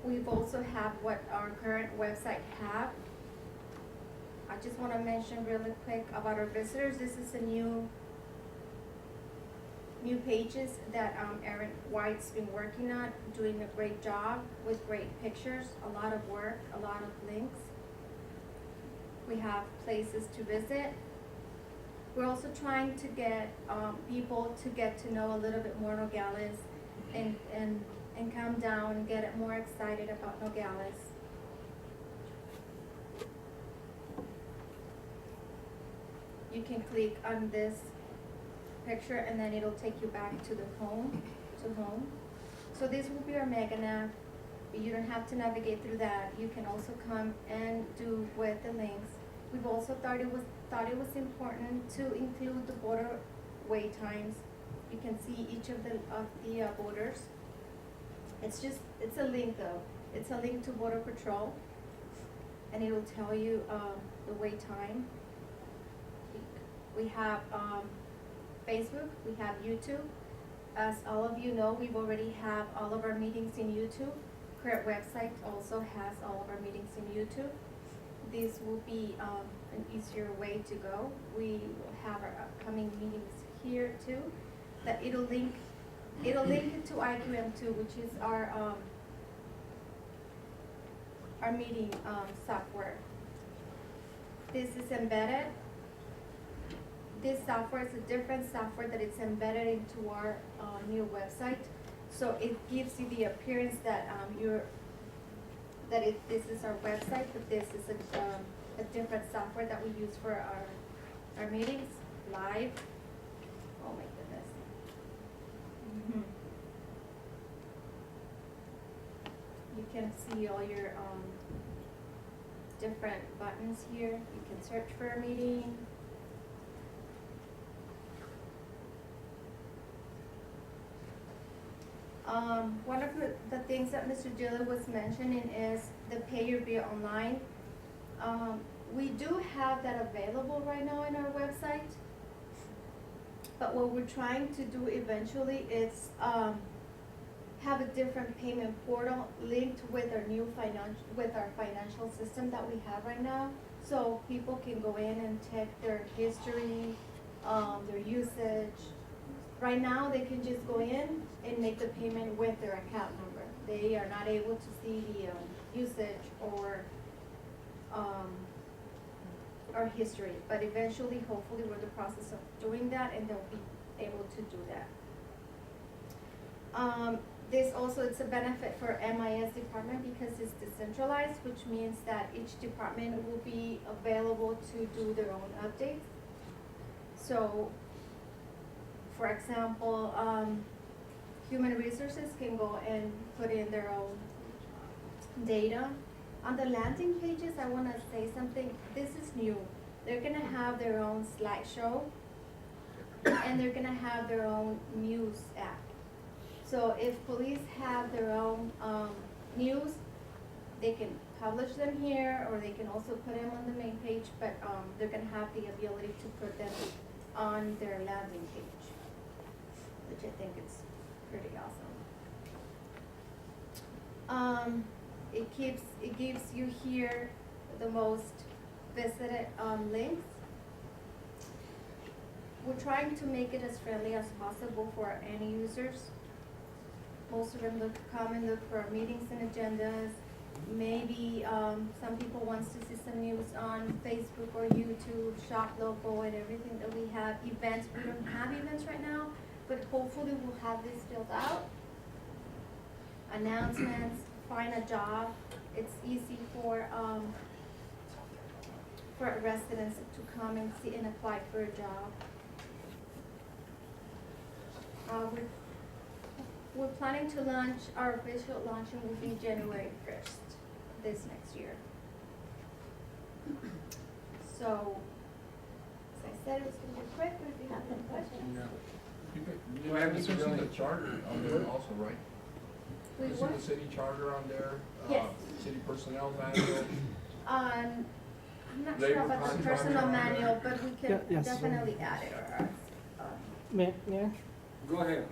we've also have what our current website have. I just want to mention really quick about our visitors. This is a new pages that Erin White's been working on, doing a great job with great pictures, a lot of work, a lot of links. We have places to visit. We're also trying to get people to get to know a little bit more Nogales and come down and get more excited about Nogales. You can click on this picture and then it'll take you back to the home. So this will be our mega nav. You don't have to navigate through that. You can also come and do with the links. We've also thought it was important to include the border wait times. You can see each of the borders. It's a link though. It's a link to Border Patrol, and it will tell you the wait time. We have Facebook. We have YouTube. As all of you know, we've already have all of our meetings in YouTube. Current website also has all of our meetings in YouTube. This will be an easier way to go. We will have our upcoming meetings here too. That it'll link it to IQM2, which is our meeting software. This is embedded. This software is a different software that it's embedded into our new website. So it gives you the appearance that this is our website, but this is a different software that we use for our meetings live. Oh my goodness. You can see all your different buttons here. You can search for a meeting. One of the things that Mr. Dillon was mentioning is the pay your bill online. We do have that available right now in our website, but what we're trying to do eventually is have a different payment portal linked with our new financial system that we have right now, so people can go in and check their history, their usage. Right now, they can just go in and make the payment with their account number. They are not able to see the usage or history. But eventually, hopefully, we're in the process of doing that, and they'll be able to do that. This also, it's a benefit for MIS department because it's decentralized, which means that each department will be available to do their own updates. So, for example, human resources can go and put in their own data. On the landing pages, I want to say something. This is new. They're going to have their own slideshow, and they're going to have their own news app. So if police have their own news, they can publish them here, or they can also put them on the main page, but they're going to have the ability to put them on their landing page, which I think is pretty awesome. It gives you here the most visited links. We're trying to make it as friendly as possible for our end users. post them, look, come and look for our meetings and agendas. Maybe, some people wants to see some news on Facebook or YouTube, shop local and everything that we have, events. We don't have events right now, but hopefully we'll have this filled out. Announcements, find a job. It's easy for residents to come and see and apply for a job. We're planning to launch, our official launching will be January 1st, this next year. So, as I said, it was gonna be quick, but if you have any questions. You can see the charter on there also, right? We You see what? the city charter on there? Yes. City personnel manual? I'm not Labor sure about the contract. personal manual, but we can yes. definitely add it or, Mayor? Go ahead.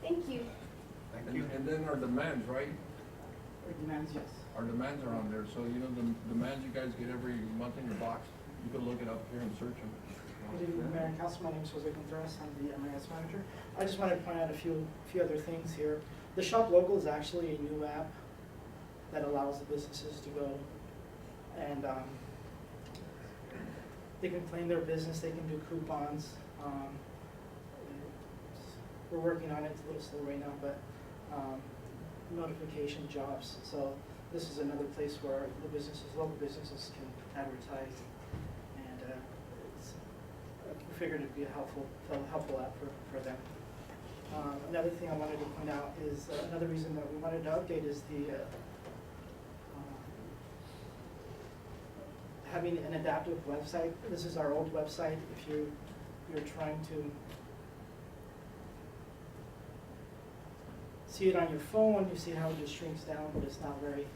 thank you. And then our demands, right? Demands, yes. Our demands are on there, so you know the demands you guys get every month in your box, you can look it up here and search them. Good evening, Mayor and Council. My name is Jose Contreras. I'm the MIS manager. I just wanted to point out a few other things here. The Shop Local is actually a new app that allows the businesses to go and they can claim their business, they can do coupons. We're working on it, it's a little slow right now, but notification jobs. So this is another place where the businesses, local businesses can advertise, and we figured it'd be a helpful app for them. Another thing I wanted to point out is another reason that we wanted to update is the having an adaptive website. This is our old website. If you're trying to see it on your phone, you see how it just shrinks down, but it's not very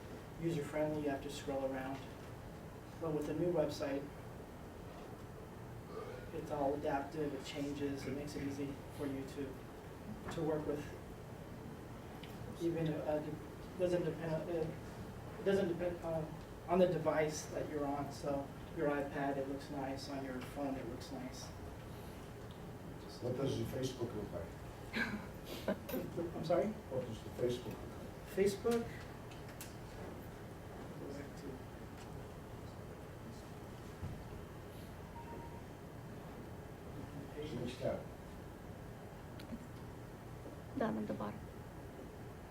user-friendly. You have to scroll around. But with the new website, it's all adaptive, it changes, it makes it easy for you to work with. Even doesn't depend on the device that you're on. So your iPad, it looks nice. On your phone, it looks nice. What does your Facebook look like? I'm sorry? What does the Facebook look like? Facebook. Go back to Which tab? Down at the bottom.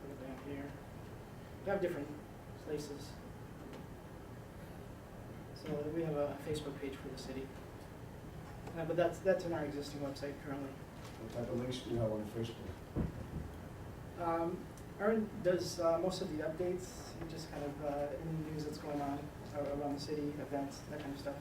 put it down here. We have different places. So we have a Facebook page for the city. But that's in our existing website currently. What type of links do you have on Facebook? Aaron does most of the updates, he just kind of any news that's going on around the city, events, that kind of stuff.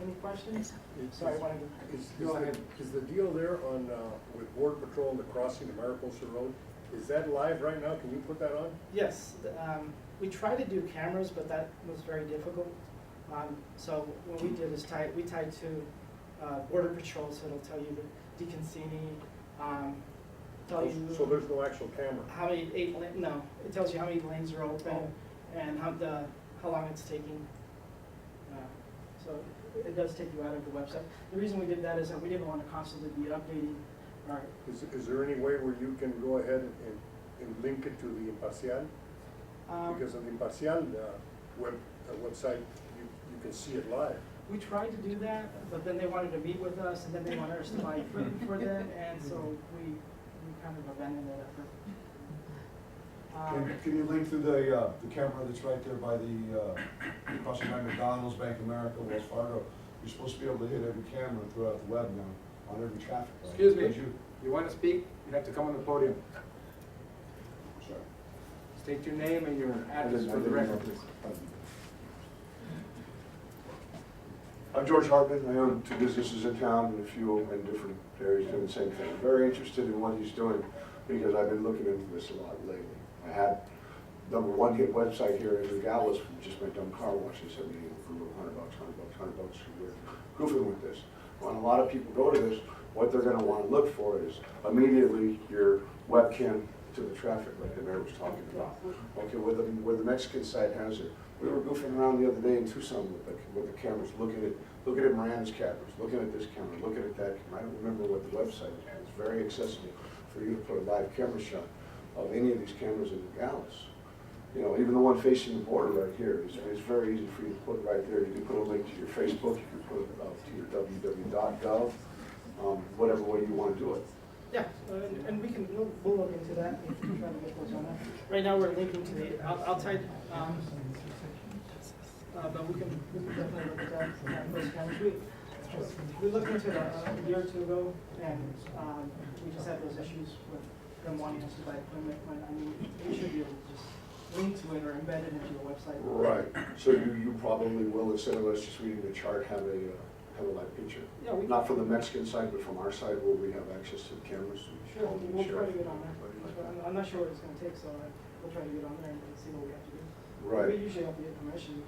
Any questions? Sorry, I wanted to. Go ahead. Is the deal there on, with Border Patrol and the crossing of Mariposa Road, is that live right now? Can you put that on? Yes, we tried to do cameras, but that was very difficult. So what we did is we tied to Border Patrol, so it'll tell you the DeConcini, tell you. So there's no actual camera? How many, no, it tells you how many lanes are open and how long it's taking. So it does take you out of the website. The reason we did that is that we didn't want to constantly be updating our. Is there any way where you can go ahead and link it to the Imparcial? Because on the Imparcial website, you can see it live. We tried to do that, but then they wanted to meet with us, and then they wanted us to buy equipment for them, and so we kind of abandoned that effort. Can you link to the camera that's right there by crossing by McDonald's, Bank of America, Wells Fargo? You're supposed to be able to hit every camera throughout the web now, on every traffic light. Excuse me, Don't you? you want to speak, you have to come on the podium. Sorry. State your name and your address for the record, please. I'm George Hartman. I own 2 businesses in town and a few in different areas doing the same thing. Very interested in what he's doing because I've been looking into this a lot lately. I had #1 hit website here in Nogales from just my dumb car wash. They said, for a little $100 we're goofing with this. When a lot of people go to this, what they're going to want to look for is immediately your webcam to the traffic like the mayor was talking about. Okay, where the Mexican side has it. We were goofing around the other day in Tucson with the cameras, looking at Miranda's cameras, looking at this camera, looking at that camera. I don't remember what the website is. It's very accessible for you to put a live camera shot of any of these cameras in Nogales. You know, even the one facing the border right here is very easy for you to put right there. You can put a link to your Facebook, you can put it to your www.gov, whatever way you want to do it. Yeah, and we'll look into that and try to get those on that. Right now, we're linking to the outside, but we can definitely look at that. Those cameras. We looked into it a year or two ago, and we just had those issues with them wanting us to buy equipment. I mean, we should be able to just link to it or embed it into the website. Right. So you probably will, instead of us just reading the chart, have a live picture. Yeah, we Not from the Mexican side, but from our side, where we have access to the cameras. Sure, we'll try to get on there. I'm not sure what it's going to take, so we'll try to get on there and see what we have to do. Right. We usually have the information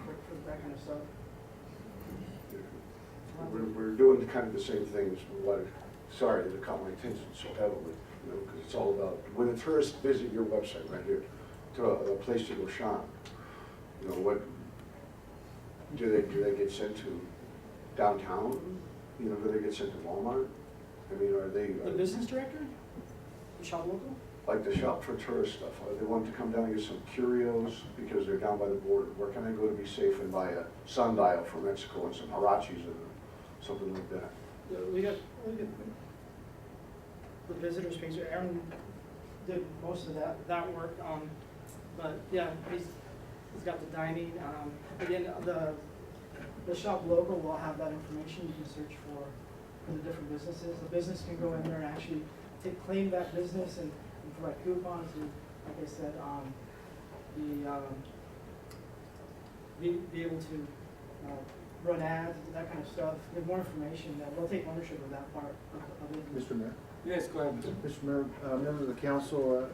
for that kind of stuff. We're doing kind of the same things. Sorry that it caught my attention so heavily, you know, because it's all about, when the tourists visit your website right here, to a place to go shop, you know, what, do they get sent to downtown? You know, do they get sent to Walmart? I mean, are they? The business director? The shop local? Like the shop for tourist stuff, they want to come down and get some curios because they're down by the border. Where can I go to be safe and buy a sundial from Mexico and some huaraches and something like that? Yeah, we got the visitors page. Aaron did most of that work. But yeah, he's got the dining. Again, the shop local will have that information. You can search for the different businesses. The business can go in there and actually claim that business and provide coupons. And like I said, be able to run ads, that kind of stuff. Get more information. We'll take ownership of that part of it. Mr. Mayor? Yes, go ahead. Mr. Mayor, members of the council,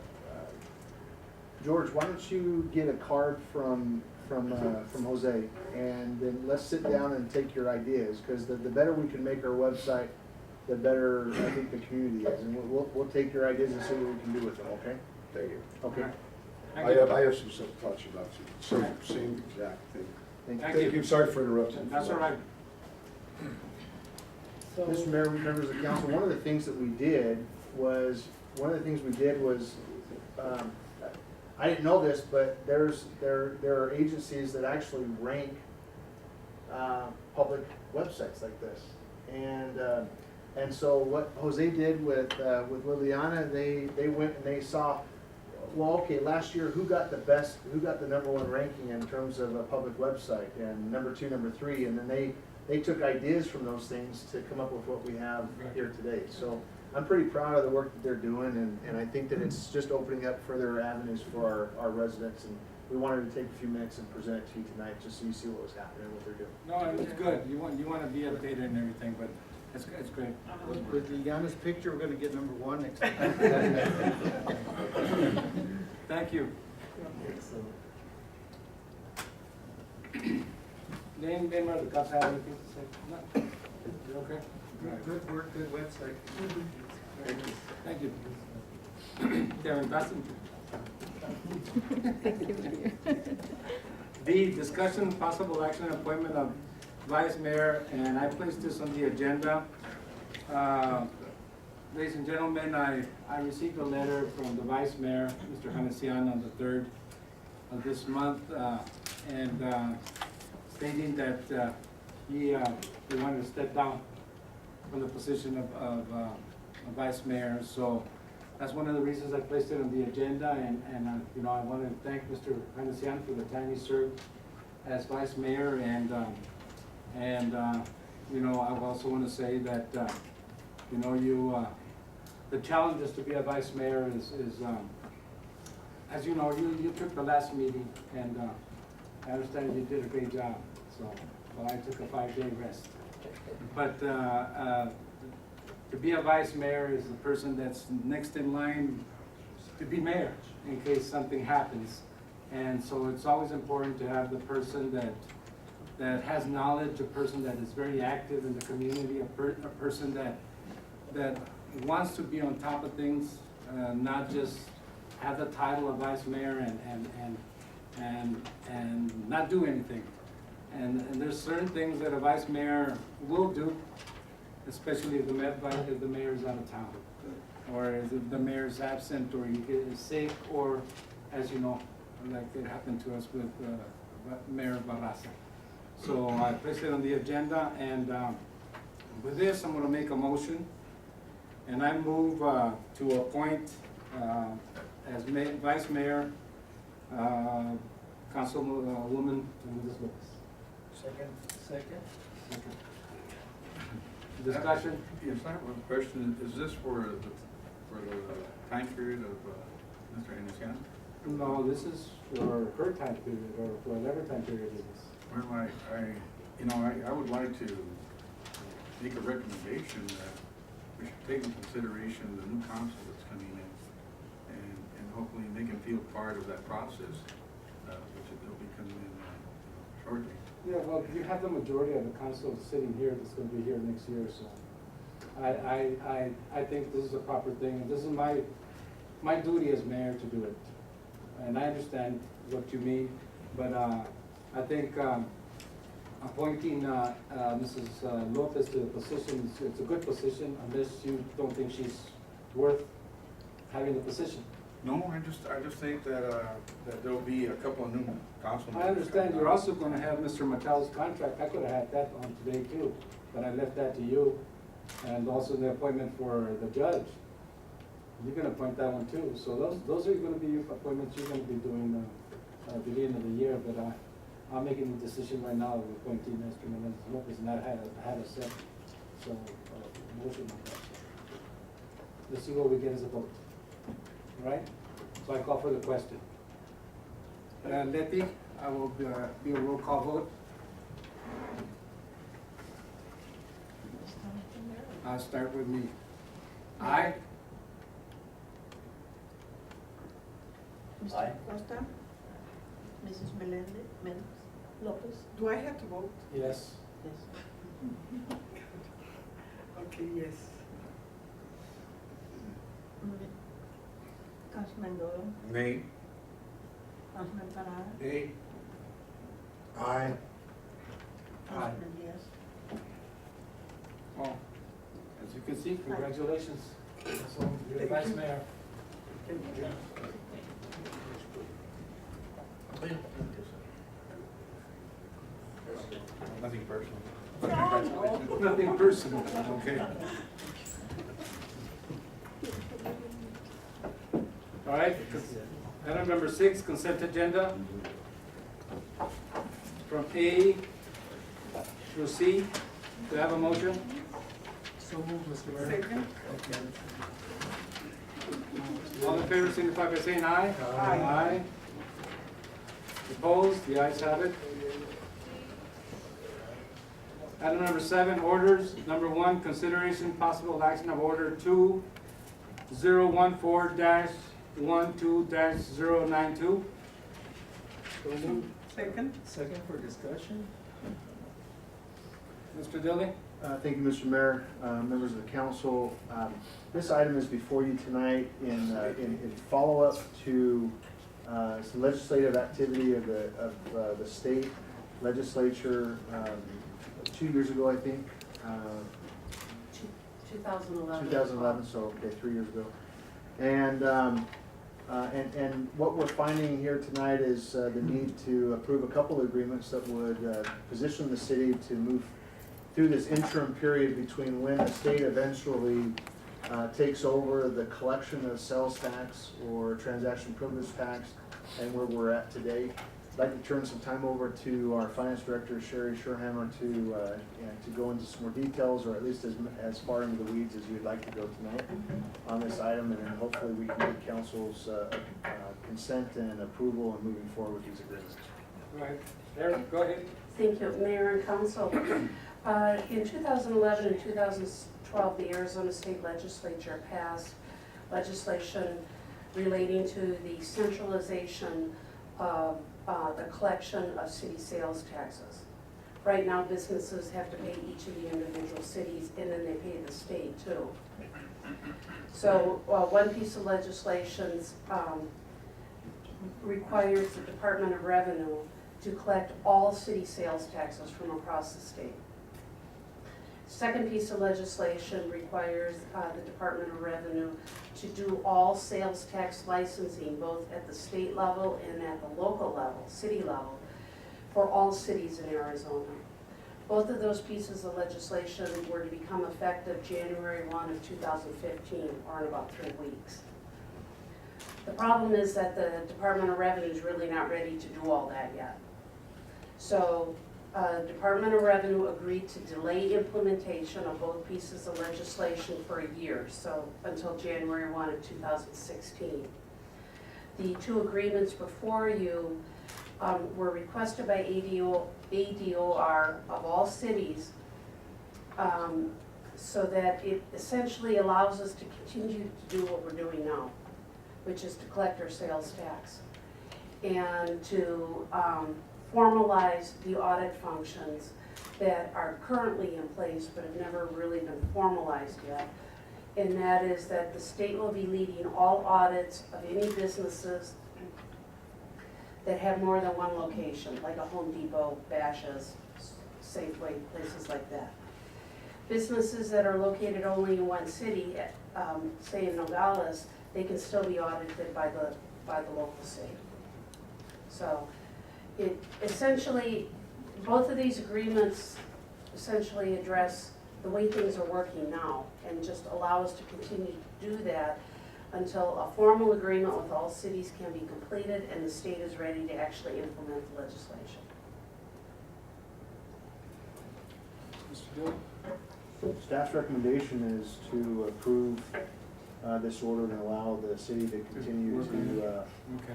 George, why don't you get a card from Jose, and then let's sit down and take your ideas, because the better we can make our website, the better I think the community is, and we'll take your ideas and see what we can do with them, okay? Thank you. Okay. I have some stuff to talk to you about too. Same exact thing. Thank you. Sorry for interrupting. That's all right. So, Mr. Mayor, members of the council, one of the things we did was, I didn't know this, but there are agencies that actually rank public websites like this. And so what Jose did with Liliana, they went and they saw, well, okay, last year who got the #1 ranking in terms of a public website, and number 2, number 3, and then they took ideas from those things to come up with what we have here today. So I'm pretty proud of the work that they're doing, and I think that it's just opening up further avenues for our residents, and we wanted to take a few minutes and present it to you tonight, just so you see what was happening, what they're doing. No, it's good. You want to be updated and everything, but it's great. With Liliana's picture, we're gonna get #1 next time. Thank you. Name of the council, have anything to say? No? You okay? Good work, good website. Thank you. Karen Basson. B, discussion, possible action, appointment of vice mayor, and I placed this on the agenda. Ladies and gentlemen, I received a letter from the vice mayor, Mr. Hanesian, on the 3rd of this month, and stating that he wanted to step down from the position of vice mayor. So that's one of the reasons I placed it on the agenda, and you know, I want to thank Mr. Hanesian for the time he served as vice mayor, and you know, I also want to say that you know, the challenge to be a vice mayor is as you know, you took the last meeting, and I understand you did a great job. So I took a 5-day rest. But to be a vice mayor is the person that's next in line to be mayor in case something happens. And so it's always important to have the person that has knowledge, a person that is very active in the community, a person that wants to be on top of things, not just have the title of vice mayor and not do anything. And there's certain things that a vice mayor will do, especially if the mayor is out of town, or if the mayor is absent, or he is sick, or, as you know, like it happened to us with Mayor Barraza. So I placed it on the agenda, and with this, I'm gonna make a motion, and I move to appoint as vice mayor, Councilwoman Linda Lopez. Second. Discussion? Yes, I have one question. Is this for the time period of Mr. Inesian? No, this is for her time period, or for whatever time period it is. Well, I would like to make a recommendation that we should take into consideration the new council that's coming in, and hopefully they can feel part of that process, which they'll be coming in shortly. Yeah, well, you have the majority of the council sitting here that's gonna be here next year, so I think this is a proper thing, and this is my duty as mayor to do it. And I understand what you mean, but I think appointing Mrs. Lopez to the position, it's a good position, unless you don't think she's worth having the position. No, I just think that there'll be a couple of new council members. I understand you're also gonna have Mr. Mattel's contract. I could have had that on today too, but I left that to you. And also the appointment for the judge. You're gonna appoint that one too. So those are gonna be appointments you're gonna be doing at the beginning of the year, but I'm making the decision right now of appointing Mr. Menendez Lopez, and I had a second. So, motion on that. Let's see what we get as a vote. All right? So I call for the question. Letty, I will be a roll call vote. I'll start with me. Aye. Mr. Costa? Mrs. Menendez Lopez? Do I have to vote? Yes. Yes. Okay, yes. Councilman Doyle? Nay. Councilman Parada? Nay. Aye. Councilman Diaz? Well, as you can see, congratulations. So you're the vice mayor. Nothing personal. Nothing personal, okay. All right, item number 6, consent agenda. From A through C, do I have a motion? So moved, Mr. Mayor. Second? All in favor, signify by saying aye. Aye. Aye. Opposed? The ayes have it. Item number 7, orders. Number 1, consideration possible action of order 2014-12-092. So moved. Second? Second for discussion. Mr. Dilly? Thank you, Mr. Mayor, members of the council. This item is before you tonight in follow-up to some legislative activity of the state legislature 2 years ago, I think. 2011. 2011, so, okay, 3 years ago. And what we're finding here tonight is the need to approve a couple of agreements that would position the city to move through this interim period between when the state eventually takes over the collection of sales tax or transaction privilege tax and where we're at today. I'd like to turn some time over to our finance director, Sherry Sherhammer, to go into some more details, or at least as far into the weeds as you'd like to go tonight on this item, and then hopefully we can get council's consent and approval and moving forward with these agreements. Go ahead. Eric, go ahead. Thank you, Mayor and Council. In 2011 and 2012, the Arizona State Legislature passed legislation relating to the centralization of the collection of city sales taxes. Right now, businesses have to pay each of the individual cities, and then they pay the state too. So, one piece of legislation requires the Department of Revenue to collect all city sales taxes from across the state. Second piece of legislation requires the Department of Revenue to do all sales tax licensing, both at the state level and at the local level, city level, for all cities in Arizona. Both of those pieces of legislation were to become effective January 1 of 2015, or in about 3 weeks. The problem is that the Department of Revenue is really not ready to do all that yet. So Department of Revenue agreed to delay implementation of both pieces of legislation for a year, so until January 1 of 2016. The two agreements before you were requested by ADOR of all cities, so that it essentially allows us to continue to do what we're doing now, which is to collect our sales tax and to formalize the audit functions that are currently in place but have never really been formalized yet. And that is that the state will be leading all audits of any businesses that have more than one location, like a Home Depot, Bashas', Safeway, places like that. Businesses that are located only in one city, say in Nogales, they can still be audited by the local state. So it essentially, both of these agreements essentially address the way things are working now and just allow us to continue to do that until a formal agreement with all cities can be completed and the state is ready to actually implement the legislation. Mr. Gill? Staff's recommendation is to approve this order and allow the city to continue to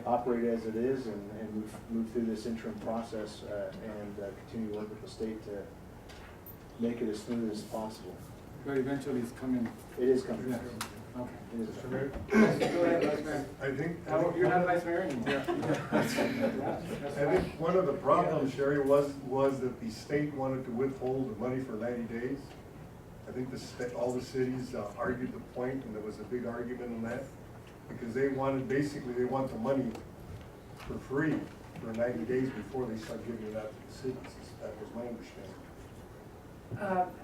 operate as it is and move through this interim process and continue to work with the state to make it as smooth as possible. But eventually it's coming. It is coming. Yes. Okay. It is Mr. coming. Mayor? Go ahead, Vice Mayor. I think. Oh, you're not Vice Mayor anymore. I think one of the problems, Sherry, was that the state wanted to withhold the money for 90 days. I think all the cities argued the point, and there was a big argument on that, because they wanted, basically, they want the money for free for 90 days before they start giving it out to the cities. That was my understanding.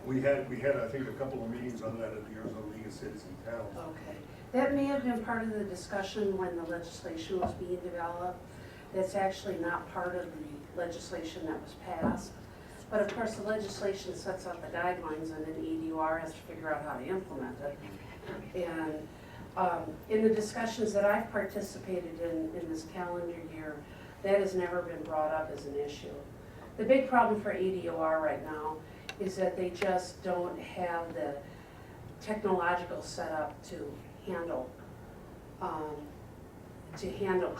We had, I think, a couple of meetings on that at the Arizona League of Cities and Towns. Okay. That may have been part of the discussion when the legislation was being developed. That's actually not part of the legislation that was passed. But of course, the legislation sets out the guidelines and then ADOR has to figure out how to implement it. And in the discussions that I've participated in this calendar year, that has never been brought up as an issue. The big problem for ADOR right now is that they just don't have the technological setup to handle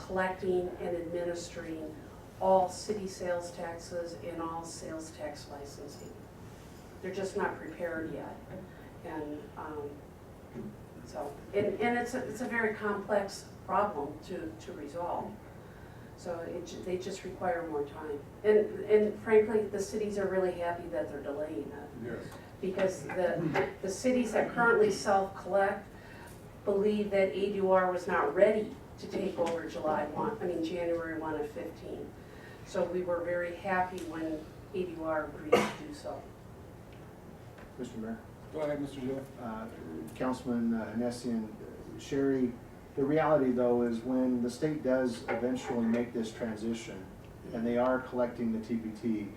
collecting and administering all city sales taxes and all sales tax licensing. They're just not prepared yet. And it's a very complex problem to resolve. So they just require more time. And frankly, the cities are really happy that they're delaying it. Yes. Because the cities that currently self-collect believe that ADOR was not ready to take over January 1 of 15. So we were very happy when ADOR agreed to do so. Mr. Mayor? Go ahead, Mr. Gill. Councilman Hennessian, Sherry, the reality though is when the state does eventually make this transition and they are collecting the TPT,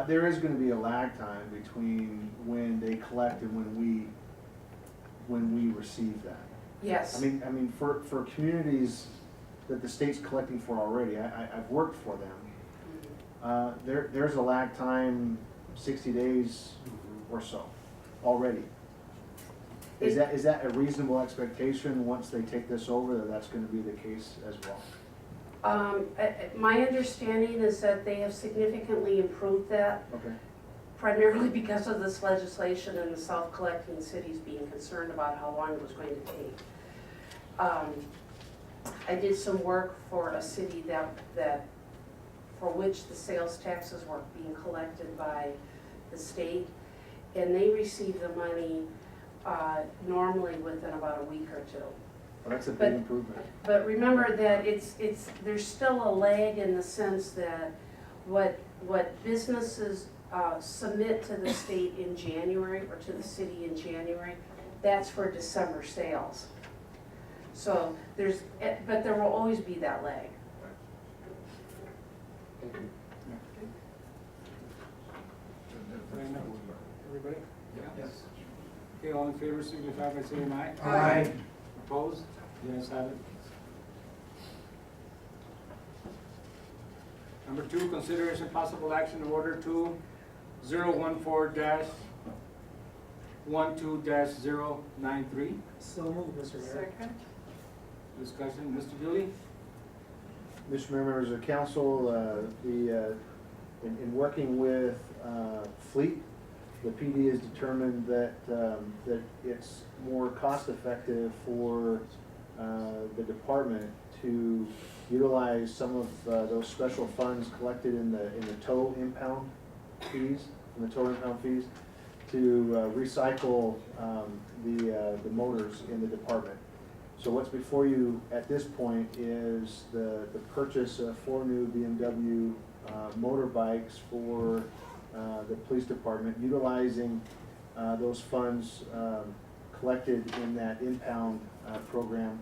there is going to be a lag time between when they collect and when we receive that. Yes. I mean, for communities that the state's collecting for already, I've worked for them. There's a lag time, 60 days or so, already. Is that a reasonable expectation once they take this over, that that's going to be the case as well? My understanding is that they have significantly improved that. Okay. Primarily because of this legislation and the self-collecting cities being concerned about how long it was going to take. I did some work for a city for which the sales taxes were being collected by the state, and they received the money normally within about a week or two. Well, that's a But- big improvement. But remember that there's still a lag in the sense that what businesses submit to the state in January or to the city in January, that's for December sales. So but there will always be that lag. Everybody? Yes. Okay, all in favor, signify by saying aye. Aye. Opposed? Yes, have it. Number 2, consideration possible action of order 2014-12-093. So moved, Mr. Mayor. Second. Discussion, Mr. Dilly? Mr. Mayor, members of the council, in working with Fleet, the PD has determined that it's more cost-effective for the department to utilize some of those special funds collected in the tow impound fees, to recycle the motors in the department. So what's before you at this point is the purchase of 4 new BMW motorbikes for the police department, utilizing those funds collected in that impound program.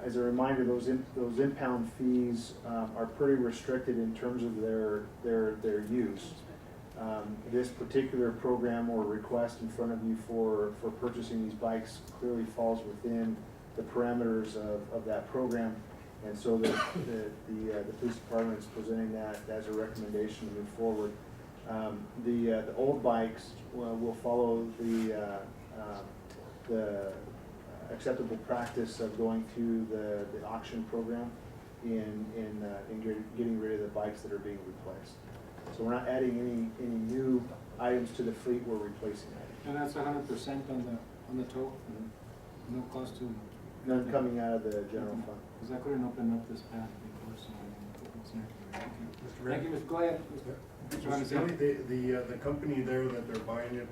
As a reminder, those impound fees are pretty restricted in terms of their use. This particular program or request in front of you for purchasing these bikes clearly falls within the parameters of that program. And so the police department is presenting that as a recommendation to move forward. The old bikes will follow the acceptable practice of going through the auction program in getting rid of the bikes that are being replaced. So we're not adding any new items to the fleet, we're replacing items. And that's 100% on the tow? No cost to? None coming out of the general fund. Because I couldn't open up this path before, so I didn't put what's next. Mr. Mayor? Thank you, Mr. Go ahead. Mr. Stanley, the company there that they're buying it,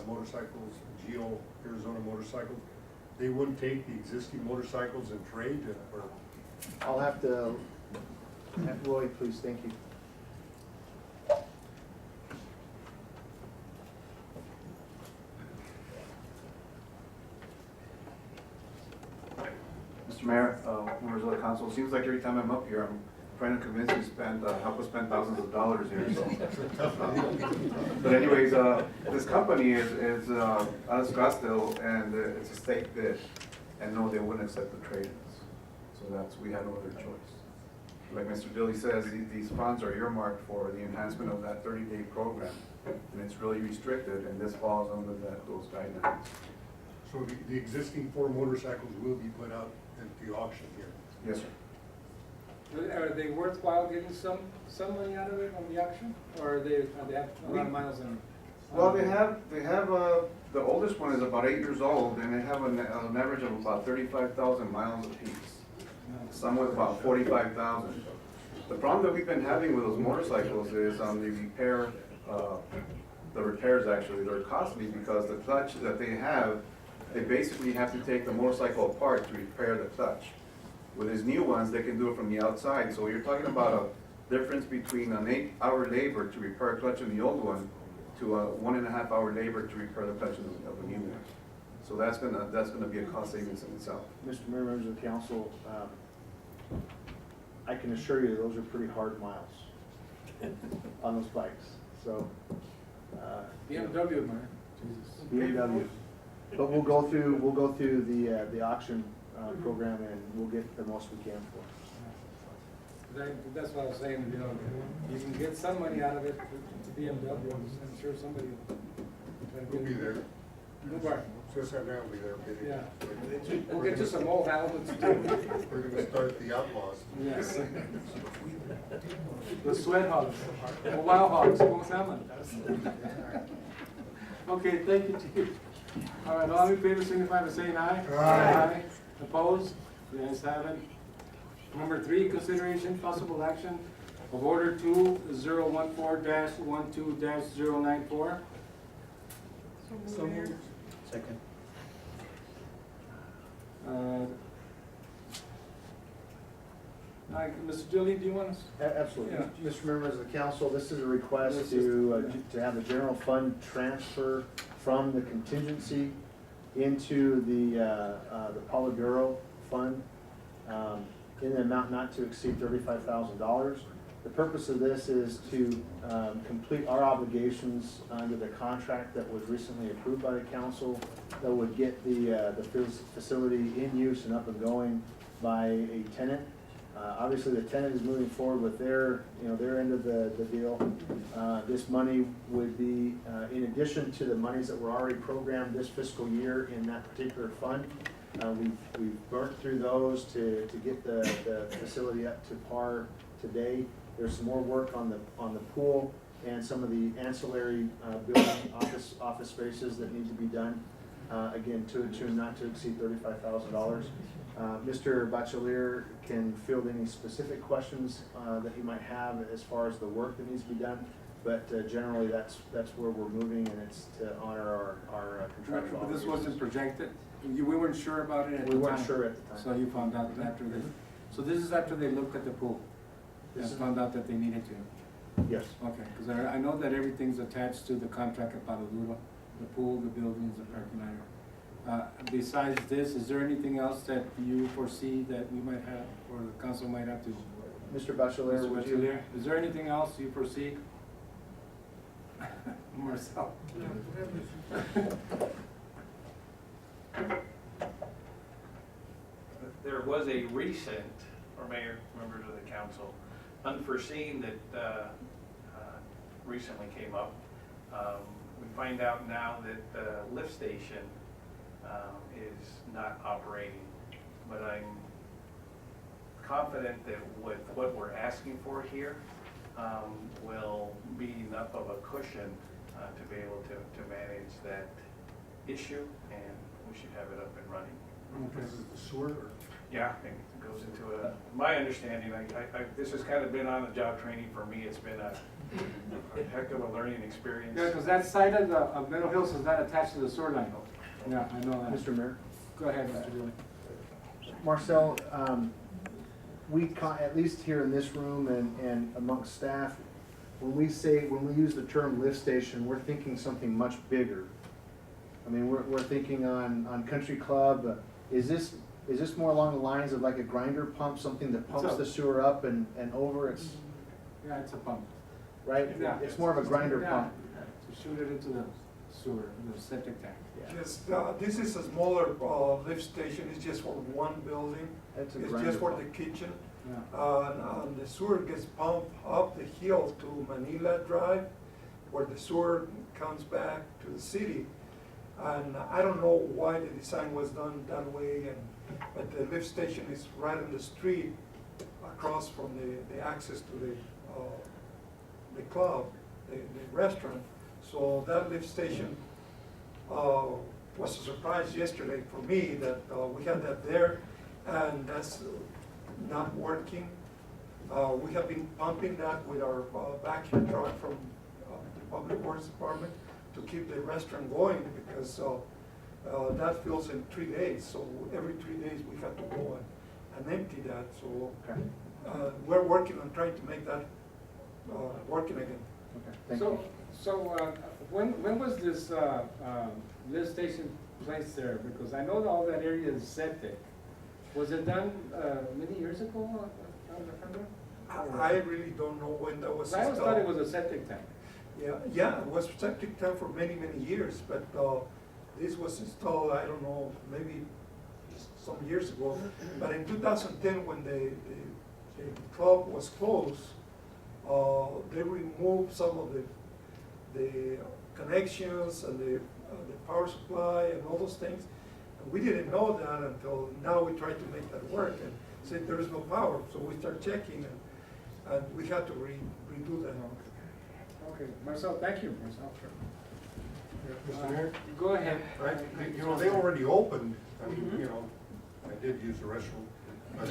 motorcycles, Geo Arizona Motorcycles, they wouldn't take the existing motorcycles and trade, or? I'll have to, Roy, please, thank you. Mr. Mayor, members of the council, it seems like every time I'm up here, I'm trying to convince you to help us spend thousands of dollars here, so. But anyways, this company is out of Scottsdale, and it's a state bid, and no, they wouldn't accept the trade-ins. So we had no other choice. Like Mr. Dilly says, these funds are earmarked for the enhancement of that 30-day program, and it's really restricted, and this falls under those guidelines. So the existing 4 motorcycles will be put out at the auction here? Yes, sir. Are they worthwhile getting some money out of it on the auction? Or they have a lot of miles on them? Well, they have, the oldest one is about 8 years old, and they have an average of about 35,000 miles apiece. Some with about 45,000. The problem that we've been having with those motorcycles is on the repairs actually, they're costly because the clutch that they have, they basically have to take the motorcycle apart to repair the clutch. With these new ones, they can do it from the outside, so you're talking about a difference between an 8-hour labor to repair a clutch in the old one to a 1.5-hour labor to repair the clutch of the new one. So that's gonna be a cost savings in itself. Mr. Mayor, members of the council, I can assure you those are pretty hard miles on those bikes, so. BMW, man. Jesus. BMW. But we'll go through the auction program, and we'll get the most we can for it. That's what I was saying, you can get some money out of it to BMW, I'm sure somebody will. We'll be there. Where? Cesar and I will be there bidding. Yeah. We'll get you some old helmets too. We're gonna start the outlaws. Yes. The sweat hogs, the wild hogs, ¿cómo se llaman? Okay, thank you, Chief. All right, all in favor, signify by saying aye. Aye. Opposed? The ayes have it. Number 3, consideration possible action of order 2014-12-094. So moved. Second. Mr. Dilly, do you want to? Absolutely. Yeah. Mr. Members of the council, this is a request This to have the general fund transfer from the contingency into the Polidoro fund in an amount not to exceed $35,000. The purpose of this is to complete our obligations under the contract that was recently approved by the council that would get the facility in use and up and going by a tenant. Obviously, the tenant is moving forward with their end of the deal. This money would be, in addition to the monies that were already programmed this fiscal year in that particular fund. We've burnt through those to get the facility up to par today. There's some more work on the pool and some of the ancillary building office spaces that need to be done. Again, to a tune not to exceed $35,000. Mr. Bachelier can field any specific questions that he might have as far as the work that needs to be done, but generally that's where we're moving, and it's to honor our contractual But this obligations. wasn't projected? We weren't sure about it at the time? We weren't sure at the time. So you found out after they, so this is after they looked at the pool? This And is- found out that they needed to? Yes. Okay, because I know that everything's attached to the contract at Paladuro, the pool, the buildings, the parking area. Besides this, is there anything else that you foresee that we might have, or the council might have to? Mr. Bachelier, Mr. would you? Bachelier, is there anything else you foresee? Marcel? There was a recent, or mayor, members of the council, unforeseen that recently came up. We find out now that the lift station is not operating, but I'm confident that with what we're asking for here will be enough of a cushion to be able to manage that issue, and we should have it up and running. This is the sewer, or? Yeah, it goes into my understanding, this has kind of been on the job training for me. It's been a heck of a learning experience. Yeah, because that side of Middle Hills is not attached to the sewer line. Yeah, I know that. Mr. Mayor? Go ahead, Mr. Dillon. Marcel, at least here in this room and amongst staff, when we use the term lift station, we're thinking something much bigger. I mean, we're thinking on Country Club. Is this more along the lines of like a grinder pump, something that pumps the sewer up and over? Yeah, it's a pump. Right? Yeah. It's more of a grinder Yeah, pump. to shoot it into the sewer, the septic tank. Yes, this is a smaller lift station. It's just for one building. That's a It's grinder just for pump. the kitchen. Yeah. And the sewer gets pumped up the hill to Manila Drive, where the sewer comes back to the city. And I don't know why the design was done that way, but the lift station is right on the street across from the access to the club, the restaurant. So that lift station was a surprise yesterday for me that we had that there, and that's not working. We have been pumping that with our vacuum truck from the Public Works Department to keep the restaurant going, because that fills in 3 days. So every 3 days we have to go and empty that. So we're working on trying to make that working again. Okay, thank you. So when was this lift station placed there? Because I know that all that area is septic. Was it done many years ago, Alejandro? I really don't know when that was I always installed. thought it was a septic tank. Yeah, it was septic tank for many, many years, but this was installed, I don't know, maybe some years ago. But in 2010, when the club was closed, they removed some of the connections and the power supply and all those things. And we didn't know that until now. We tried to make that work and said there is no power. So we start checking, and we had to redo that. Okay, Marcel, thank you, Marcel. Mr. Mayor? Go ahead. Right, you know, they already opened, I mean, you know, I did use the restroom, but,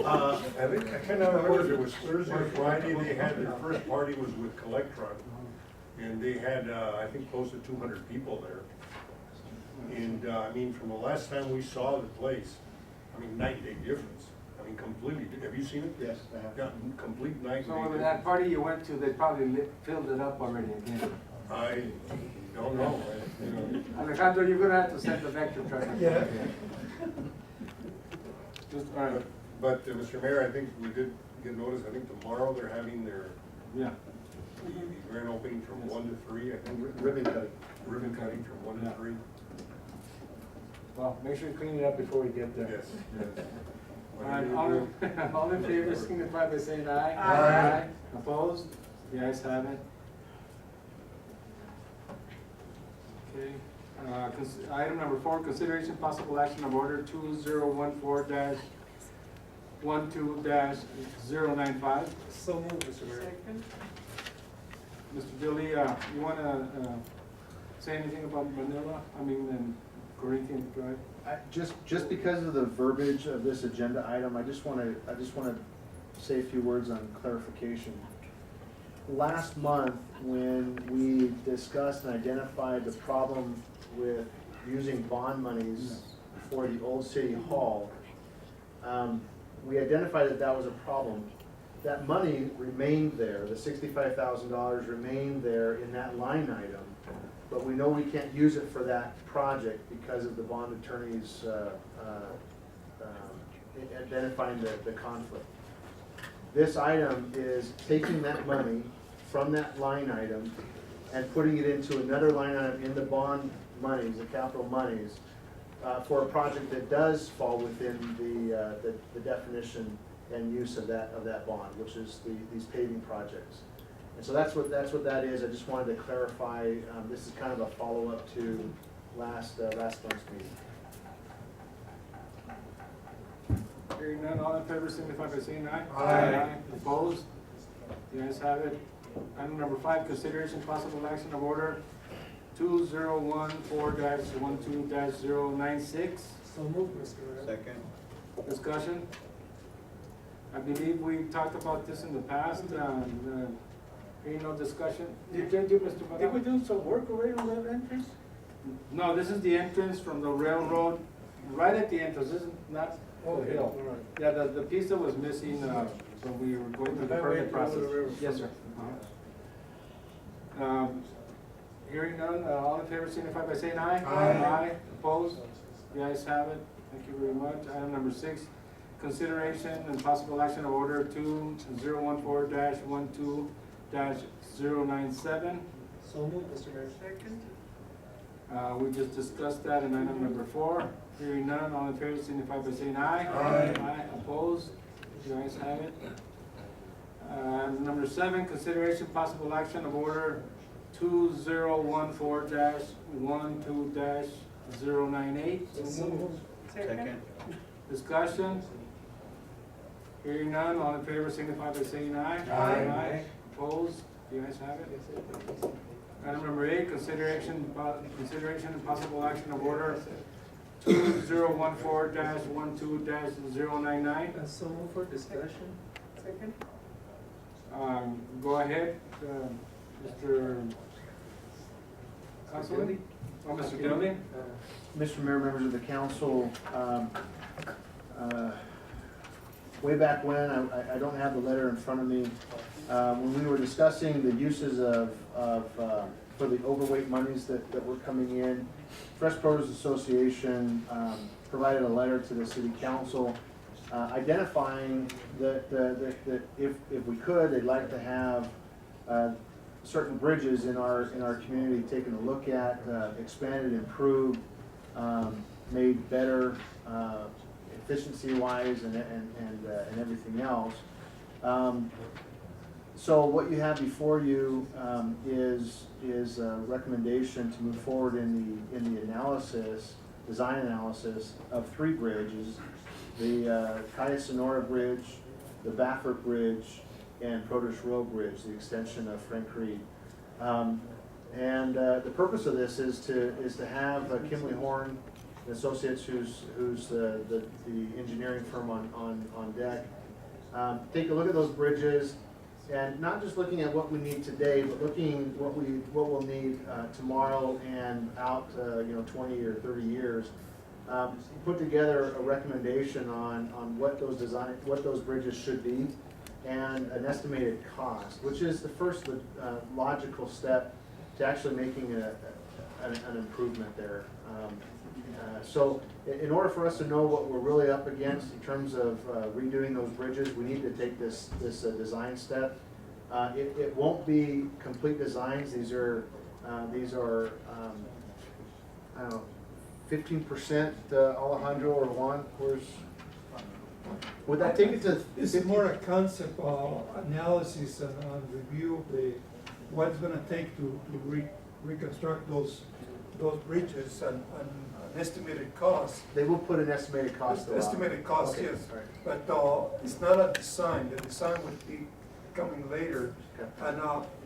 I think, I can't remember if it was Thursday or Friday, they had, their first party was with Collectron, and they had, I think, close to 200 people there. And, I mean, from the last time we saw the place, I mean, night and day difference. I mean, completely, have you seen it? Yes, I have. Got complete night and day So difference. with that party you went to, they probably filled it up already again. I don't know, you know. Alejandro, you're gonna have to send the vector truck. Yeah. Just, all right. But, Mr. Mayor, I think we did get notice, I think tomorrow they're having their, Yeah. the grand opening from 1 to 3, I think. Ribbon cutting. Ribbon cutting from 1 Yeah. to 3. Well, make sure you clean it up before we get there. Yes, yes. All right, all in favor, signify by saying aye. Aye. Opposed? The ayes have it. Okay, item number 4, consideration possible action of order 2014-12-095. So moved, Mr. Mayor. Mr. Dilly, you wanna, say anything about Manila, and Corinthian Drive? Just because of the verbiage of this agenda item, I just wanna say a few words on clarification. Last month, when we discussed and identified the problem with using bond monies for the old city hall, we identified that that was a problem. That money remained there, the $65,000 remained there in that line item, but we know we can't use it for that project because of the bond attorney's identifying the conflict. This item is taking that money from that line item and putting it into another line item in the bond monies, the capital monies, for a project that does fall within the definition and use of that bond, which is these paving projects. And so that's what that is. I just wanted to clarify, this is kind of a follow-up to last month's meeting. Hearing none, all in favor, signify by saying aye. Aye. Opposed? The ayes have it. Item number 5, consideration possible action of order 2014-12-096. So moved, Mr. Mayor. Second. Discussion? I believe we talked about this in the past, hearing no discussion. Did you do, Mr. Morales? Did we do some work already on that entrance? No, this is the entrance from the railroad, right at the entrance, this is not the Okay, hill. all right. Yeah, the piece that was missing, when we were going through the permit process. Yes, sir. Hearing none, all in favor signify by saying aye. Aye. Opposed? The ayes have it. Thank you very much. Item number 6, consideration and possible action of order 2014-12-097. So moved, Mr. Mayor. Second. We just discussed that in item number 4. Hearing none, all in favor signify by saying aye. Aye. Opposed? The ayes have it. Number 7, consideration possible action of order 2014-12-098. So moved. Second. Discussion? Hearing none, all in favor signify by saying aye. Aye. Opposed? The ayes have it. Item number 8, consideration and possible action of order 2014-12-099. So moved for discussion. Second. Go ahead, Mr. Councilman? Oh, Mr. Gilly? Mr. Mayor, members of the council, way back when, I don't have the letter in front of me, when we were discussing the uses for the overweight monies that were coming in, Fresh Produce Association provided a letter to the city council identifying that if we could, they'd like to have certain bridges in our community taken a look at, expanded, improved, made better efficiency-wise and everything else. So what you have before you is a recommendation to move forward in the analysis, design analysis of 3 bridges: the Calle Sonora Bridge, the Baffert Bridge, and Produce Row Bridge, the extension of Frank Reed. The purpose of this is to have Kimley Horn and Associates, who's the engineering firm on deck, take a look at those bridges And not just looking at what we need today, but looking what we'll need tomorrow and out, 20 or 30 years. Put together a recommendation on what those bridges should be, and an estimated cost, which is the first logical step to actually making an improvement there. So in order for us to know what we're really up against in terms of redoing those bridges, we need to take this design step. It won't be complete designs. These are I don't know, 15%, Alejandro or Juan, would that take it to? It's more a concept analysis and review of what's gonna take to reconstruct those bridges and an estimated cost. They will put an estimated cost. Estimated cost, okay. yes. Right. But it's not a design. The design would be coming later. Okay. And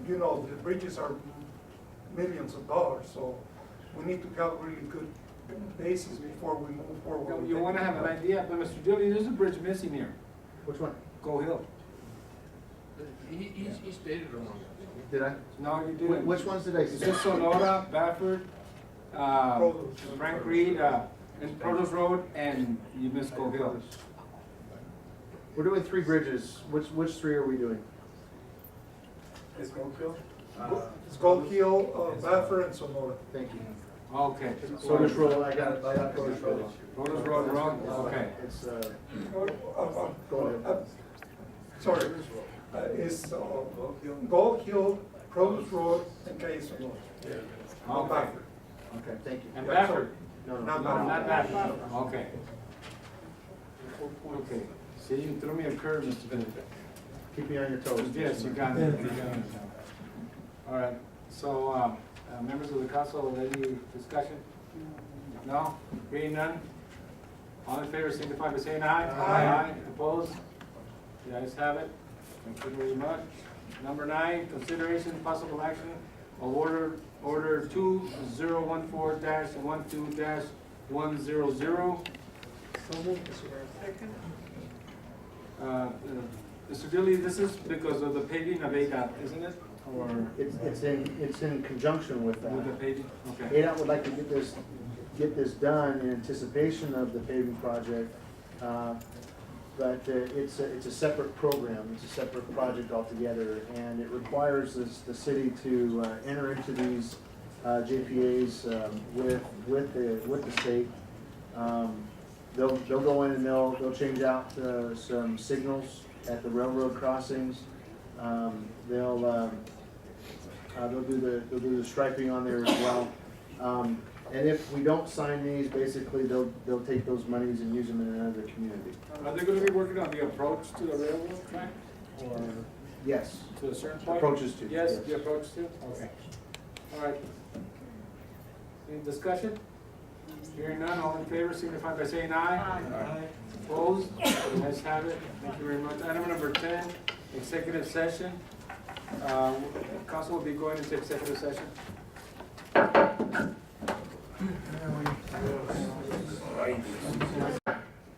the bridges are millions of dollars, so we need to have a really good basis before we move forward. You want to have an idea, but Mr. Dilly, there's a bridge missing here. Which one? Go Hill. He stated it wrong. Did I? No, you didn't. Which ones did I It's say? just Sonora, Bafford, Frank Reed, and Protos Road, and you missed Go Hill. We're doing 3 bridges. Which 3 are we doing? It's Gold Hill. It's Gold Hill, Bafford, and Sonora. Thank you. Okay. Protos Road, I got Protos Road. Protos Road wrong, okay. It's, Sorry, it's Gold Hill, Protos Road, and Calle Sonora. Okay. Okay, thank you. And Bafford? No, Not Not Bafford, okay. Okay, see, you threw me a curve, Mr. Benedict. Keep me on your toes. Yes, you got it. All right, so, members of the council, any discussion? No? Hearing none? All in favor, signify by saying aye. Aye. Opposed? The ayes have it. Thank you very much. Number 9, consideration and possible action of order 2014-12-100. Mr. Dilly, this is because of the paving of ADOT, isn't it? Or It's in conjunction with that. with the paving? Okay. ADOT would like to get this done in anticipation of the paving project, but it's a separate program. It's a separate project altogether, and it requires the city to enter into these JPAs with the state. They'll go in and they'll change out some signals at the railroad crossings. They'll do the striping on there as well. And if we don't sign these, basically they'll take those monies and use them in another community. Are they gonna be working on the approach to the railroad track? Or Yes. to a certain point? Approaches to. Yes, the approach to? Okay. All right. Any discussion? Hearing none, all in favor, signify by saying aye. Aye. Opposed? The ayes have it. Thank you very much. Item number 10, executive session. Council will be going into executive session.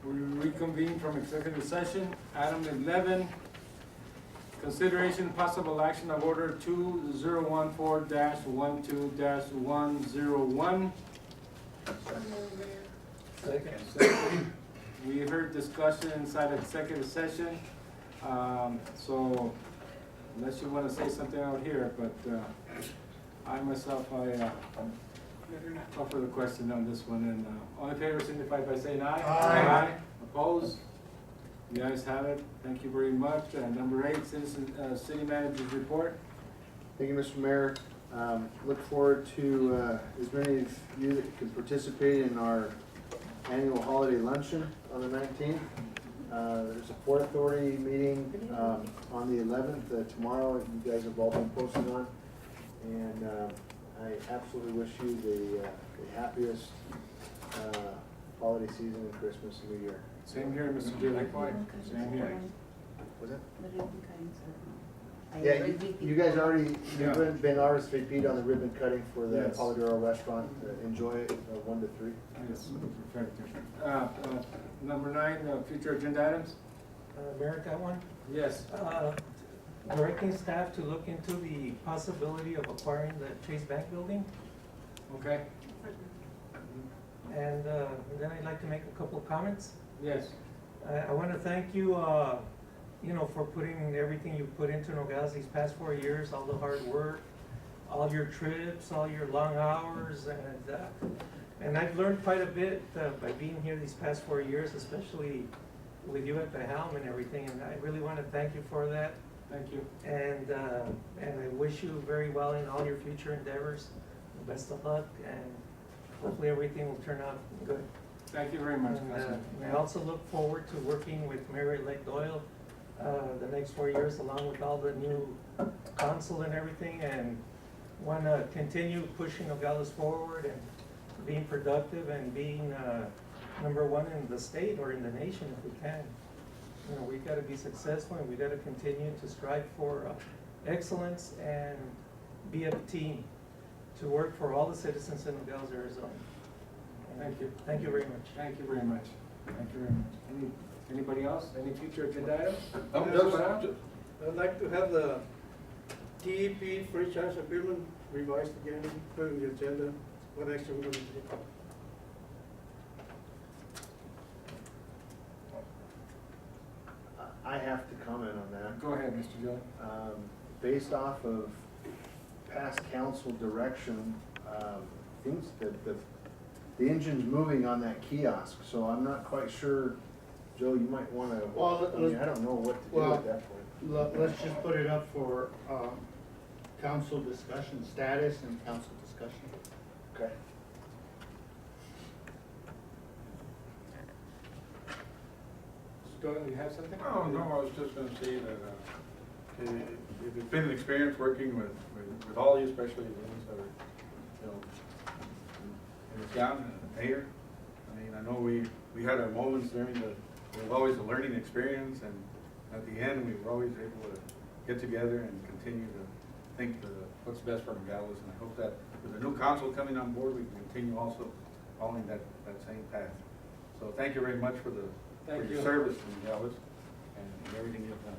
We reconvene from executive session. Item 11, consideration and possible action of order 2014-12-101. Second. We heard discussion inside executive session. So unless you want to say something out here, but I myself, I call for the question on this one. And all in favor signify by saying aye. Aye. Opposed? The ayes have it. Thank you very much. Number 8, city manager's report. Thank you, Mr. Mayor. Look forward to as many of you that can participate in our annual holiday luncheon on the 19th. There's a Port Authority meeting on the 11th, tomorrow. You guys have all been posted on. And I absolutely wish you the happiest holiday season and Christmas and New Year. Same here, Mr. J. Same here. Was that? Yeah, you guys already, you've been RSVP'd on the ribbon cutting for the Yes. Polidoro restaurant. Enjoy it, 1 to 3. Yes, number 9, future agenda items. Mayor, got one? Yes. directing staff to look into the possibility of acquiring the Chase Bank building. Okay, And then I'd like to make a couple of comments. yes. I want to thank you, you know, for putting everything you put into Nogales these past 4 years, all the hard work, all your trips, all your long hours, and I've learned quite a bit by being here these past 4 years, especially with you at the helm and everything, and I really want to thank you for that. Thank you. And I wish you very well in all your future endeavors. Best of luck, and hopefully everything will turn out good. Thank you very much, And, Councilman. I also look forward to working with Mayor-elect Doyle the next 4 years, along with all the new council and everything, and want to continue pushing Nogales forward and being productive and being #1 in the state or in the nation if we can. You know, we've got to be successful, and we've got to continue to strive for excellence and be a team to work for all the citizens in Nogales, Arizona. Thank you. Thank you very much. Thank you very much. Thank you very much. Anybody else? Any future agenda items? I'd like to have the TEP franchise agreement revised again, put in the agenda, what action we're gonna take. I have to comment on that. Go ahead, Mr. Joe. Based off of past council direction, things that the engine's moving on that kiosk, so I'm not quite sure, Joe, you might wanna, Well, I mean, I don't know what to do at that point. Let's just put it up for, council discussion status and council discussion. Okay. Mr. Doyle, you have something? Oh, no, I was just gonna say that, it's been an experience working with all you, especially the ones that are, you know, in the town and the mayor. I mean, I know we had our moments during it was always a learning experience, and at the end, we were always able to get together and continue to think what's best for Nogales, and I hope that with the new council coming on board, we can continue also following that same path. So thank you very much for your service to Nogales and everything you've done.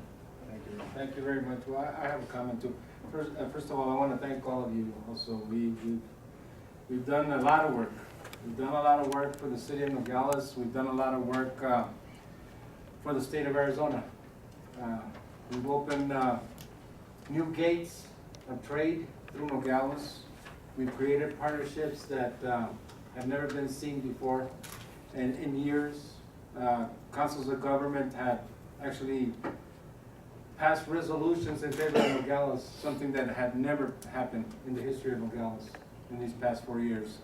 Thank you very much. Thank you very much. Well, I have a comment too. First of all, I want to thank all of you also. We've done a lot of work. We've done a lot of work for the city of Nogales. We've done a lot of work for the state of Arizona. We've opened new gates of trade through Nogales. We've created partnerships that have never been seen before in years. Councils of government have actually passed resolutions in favor of Nogales, something that had never happened in the history of Nogales in these past 4 years.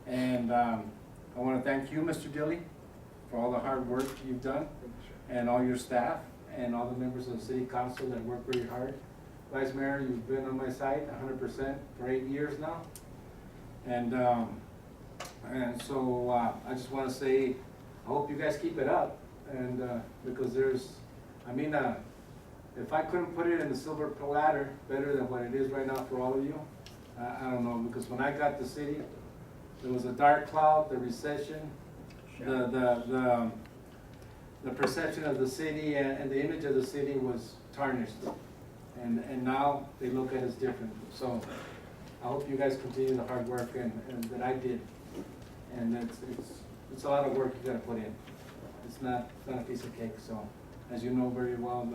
And I want to thank you, Mr. Dilly, for all the hard work you've done, and all your staff, and all the members of the city council that work very hard. Vice Mayor, you've been on my side 100% for 8 years now. And so I just want to say, I hope you guys keep it up, and because if I couldn't put it in the silver platter better than what it is right now for all of you, I don't know, because when I got the city, there was a dark cloud, the recession, the perception of the city and the image of the city was tarnished. And now they look at us different. So I hope you guys continue the hard work and that I did. And it's a lot of work you gotta put in. It's not a piece of cake. So as you know very well,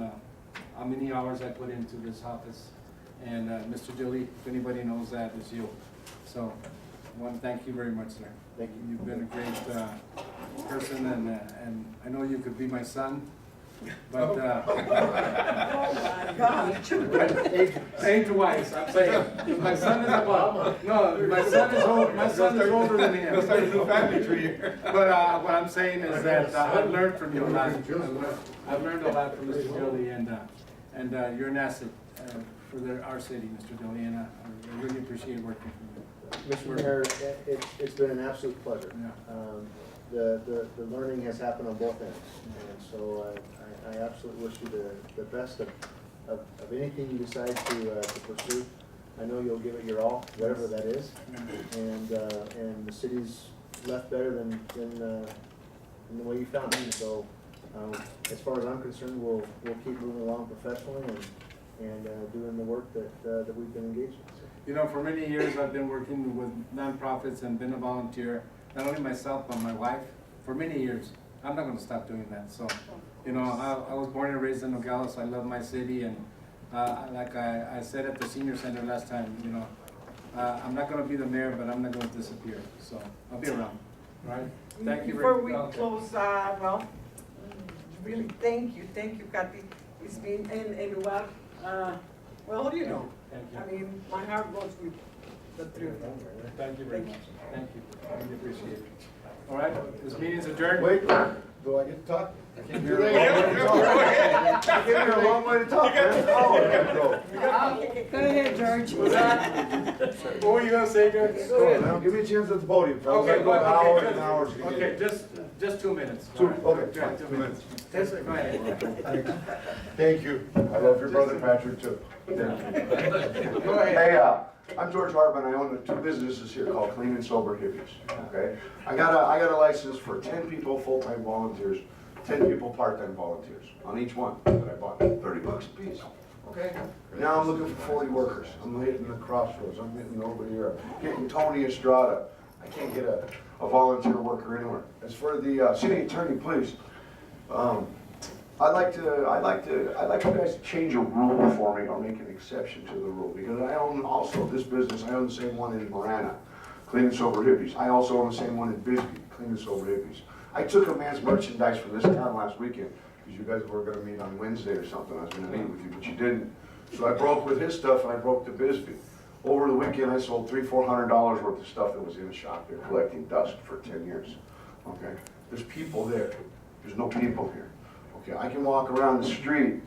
how many hours I put into this office. And Mr. Dilly, if anybody knows that, it's you. So I want to thank you very much, sir. Thank you. You've been a great person, and I know you could be my son, but Oh my God. age wise, I'm saying my son is above. No, my son is old. My son is older than him. Let's start a new family tree. But what I'm saying is that I've learned from you a lot. I've learned a lot from Mr. Dilly, and you're an asset for our city, Mr. Dilly, and I really appreciate working with you. Mr. Mayor, it's been an absolute pleasure. Yeah. The learning has happened on both ends, and so I absolutely wish you the best of anything you decide to pursue. I know you'll give it your all, whatever that is, and the city's left better than the way you found it. So as far as I'm concerned, we'll keep moving along professionally, and doing the work that we've been engaged in. So, You know, for many years, I've been working with nonprofits and been a volunteer, not only myself, but my wife, for many years. I'm not gonna stop doing that, so, you know, I was born and raised in Nogales, I love my city, and, like I said at the senior center last time, you know, I'm not gonna be the mayor, but I'm not gonna disappear, so I'll be around, all right? Thank you Before very we much. close, really, thank you, Kathy. It's been a lugar, well, you know, Thank you. I mean, my heart goes with the three of them. Thank you very much. Thank you. I really appreciate it. All right, this meeting is adjourned. Wait, do I get to talk? I can't You're hear a you. long way to talk, man. Oh, okay, go. Go ahead, George. What were you gonna say, George? Go ahead, now, give me a chance at the podium, fellas. Okay, I've got hours and okay, hours to get okay, in. just 2 minutes. Two, All right. okay, Yeah, fine, 2 2 minutes. Go ahead. Thank you. I love your brother Patrick too. Thank you. Go ahead. Hey, I'm George Hartman. I own 2 businesses here called Clean and Sober Hippies. Okay, I got a license for 10 people full-time volunteers, 10 people part-time volunteers on each one that I bought. $30 a piece. Okay. Now I'm looking for 40 workers. I'm hitting the crossroads. I'm hitting over here. Getting Tony Estrada. I can't get a volunteer worker anywhere. As for the city attorney, please. I'd like you guys to change a rule for me or make an exception to the rule, because I own also this business. I own the same one in Marana, Clean and Sober Hippies. I also own the same one in Bisbee, Clean and Sober Hippies. I took a man's merchandise from this town last weekend, because you guys were gonna meet on Wednesday or something. I was gonna meet with you, but you didn't. So I broke with his stuff and I broke to Bisbee. Over the weekend, I sold $300-400 worth of stuff that was in the shop there, collecting dust for 10 years. Okay, there's people there. There's no people here. Okay, I can walk around the street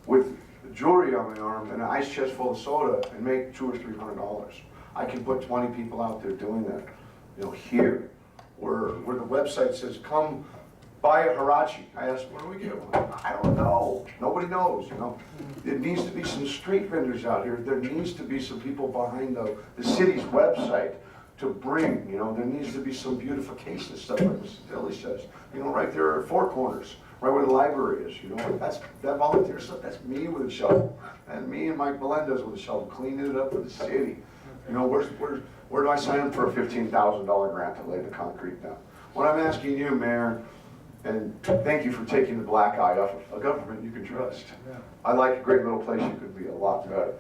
with jewelry on my arm and an ice chest full of soda and make $200 or $300. I can put 20 people out there doing that. You know, here, where the website says, come buy a Hirachi. I asked, where do we get one? I don't know. Nobody knows, you know. There needs to be some street vendors out here. There needs to be some people behind the city's website to bring, you know, there needs to be some beautification stuff like Mrs. Dilly says. You know, right there at Four Corners, right where the library is, you know, that volunteer stuff, that's me with a shovel. And me and Mike Melendez with a shovel, cleaning it up for the city. You know, where do I sign up for a $15,000 grant to lay the concrete down? What I'm asking you, Mayor, and thank you for taking the black eye off of a government you can trust. I like a great little place, you could be a lot better.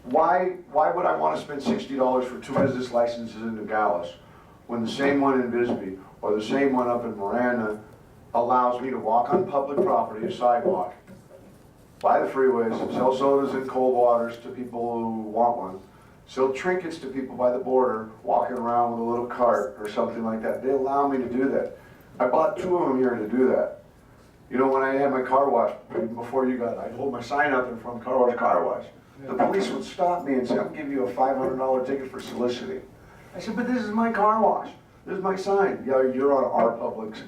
Why would I want to spend $60 for 2 business licenses in Nogales when the same one in Bisbee or the same one up in Marana allows me to walk on public property, a sidewalk, buy the freeways, sell sodas and cold waters to people who want one, sell trinkets to people by the border, walking around with a little cart or something like that. They allow me to do that. I bought 2 of them here to do that. You know, when I had my car wash, before you got, I'd hold my sign up in front of car wash. The police would stop me and say, I'll give you a $500 ticket for soliciting. I said, but this is my car wash. This is my sign. Yeah, you're on our public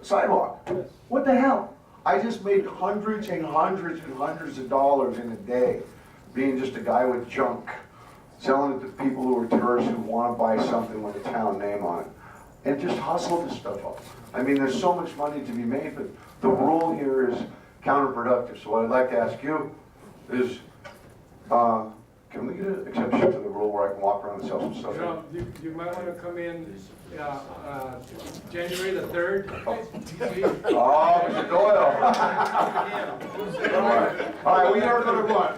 sidewalk. What the hell? I just made hundreds and hundreds and hundreds of dollars in a day being just a guy with junk, selling it to people who are tourists who want to buy something with a town name on it. And just hustle this stuff up. I mean, there's so much money to be made, but the rule here is counterproductive. So what I'd like to ask you is, can we get an exception to the rule where I can walk around and sell some stuff? You know, you might want to come in January the 3rd. Oh, Mr. Doyle. All right, we are going to run.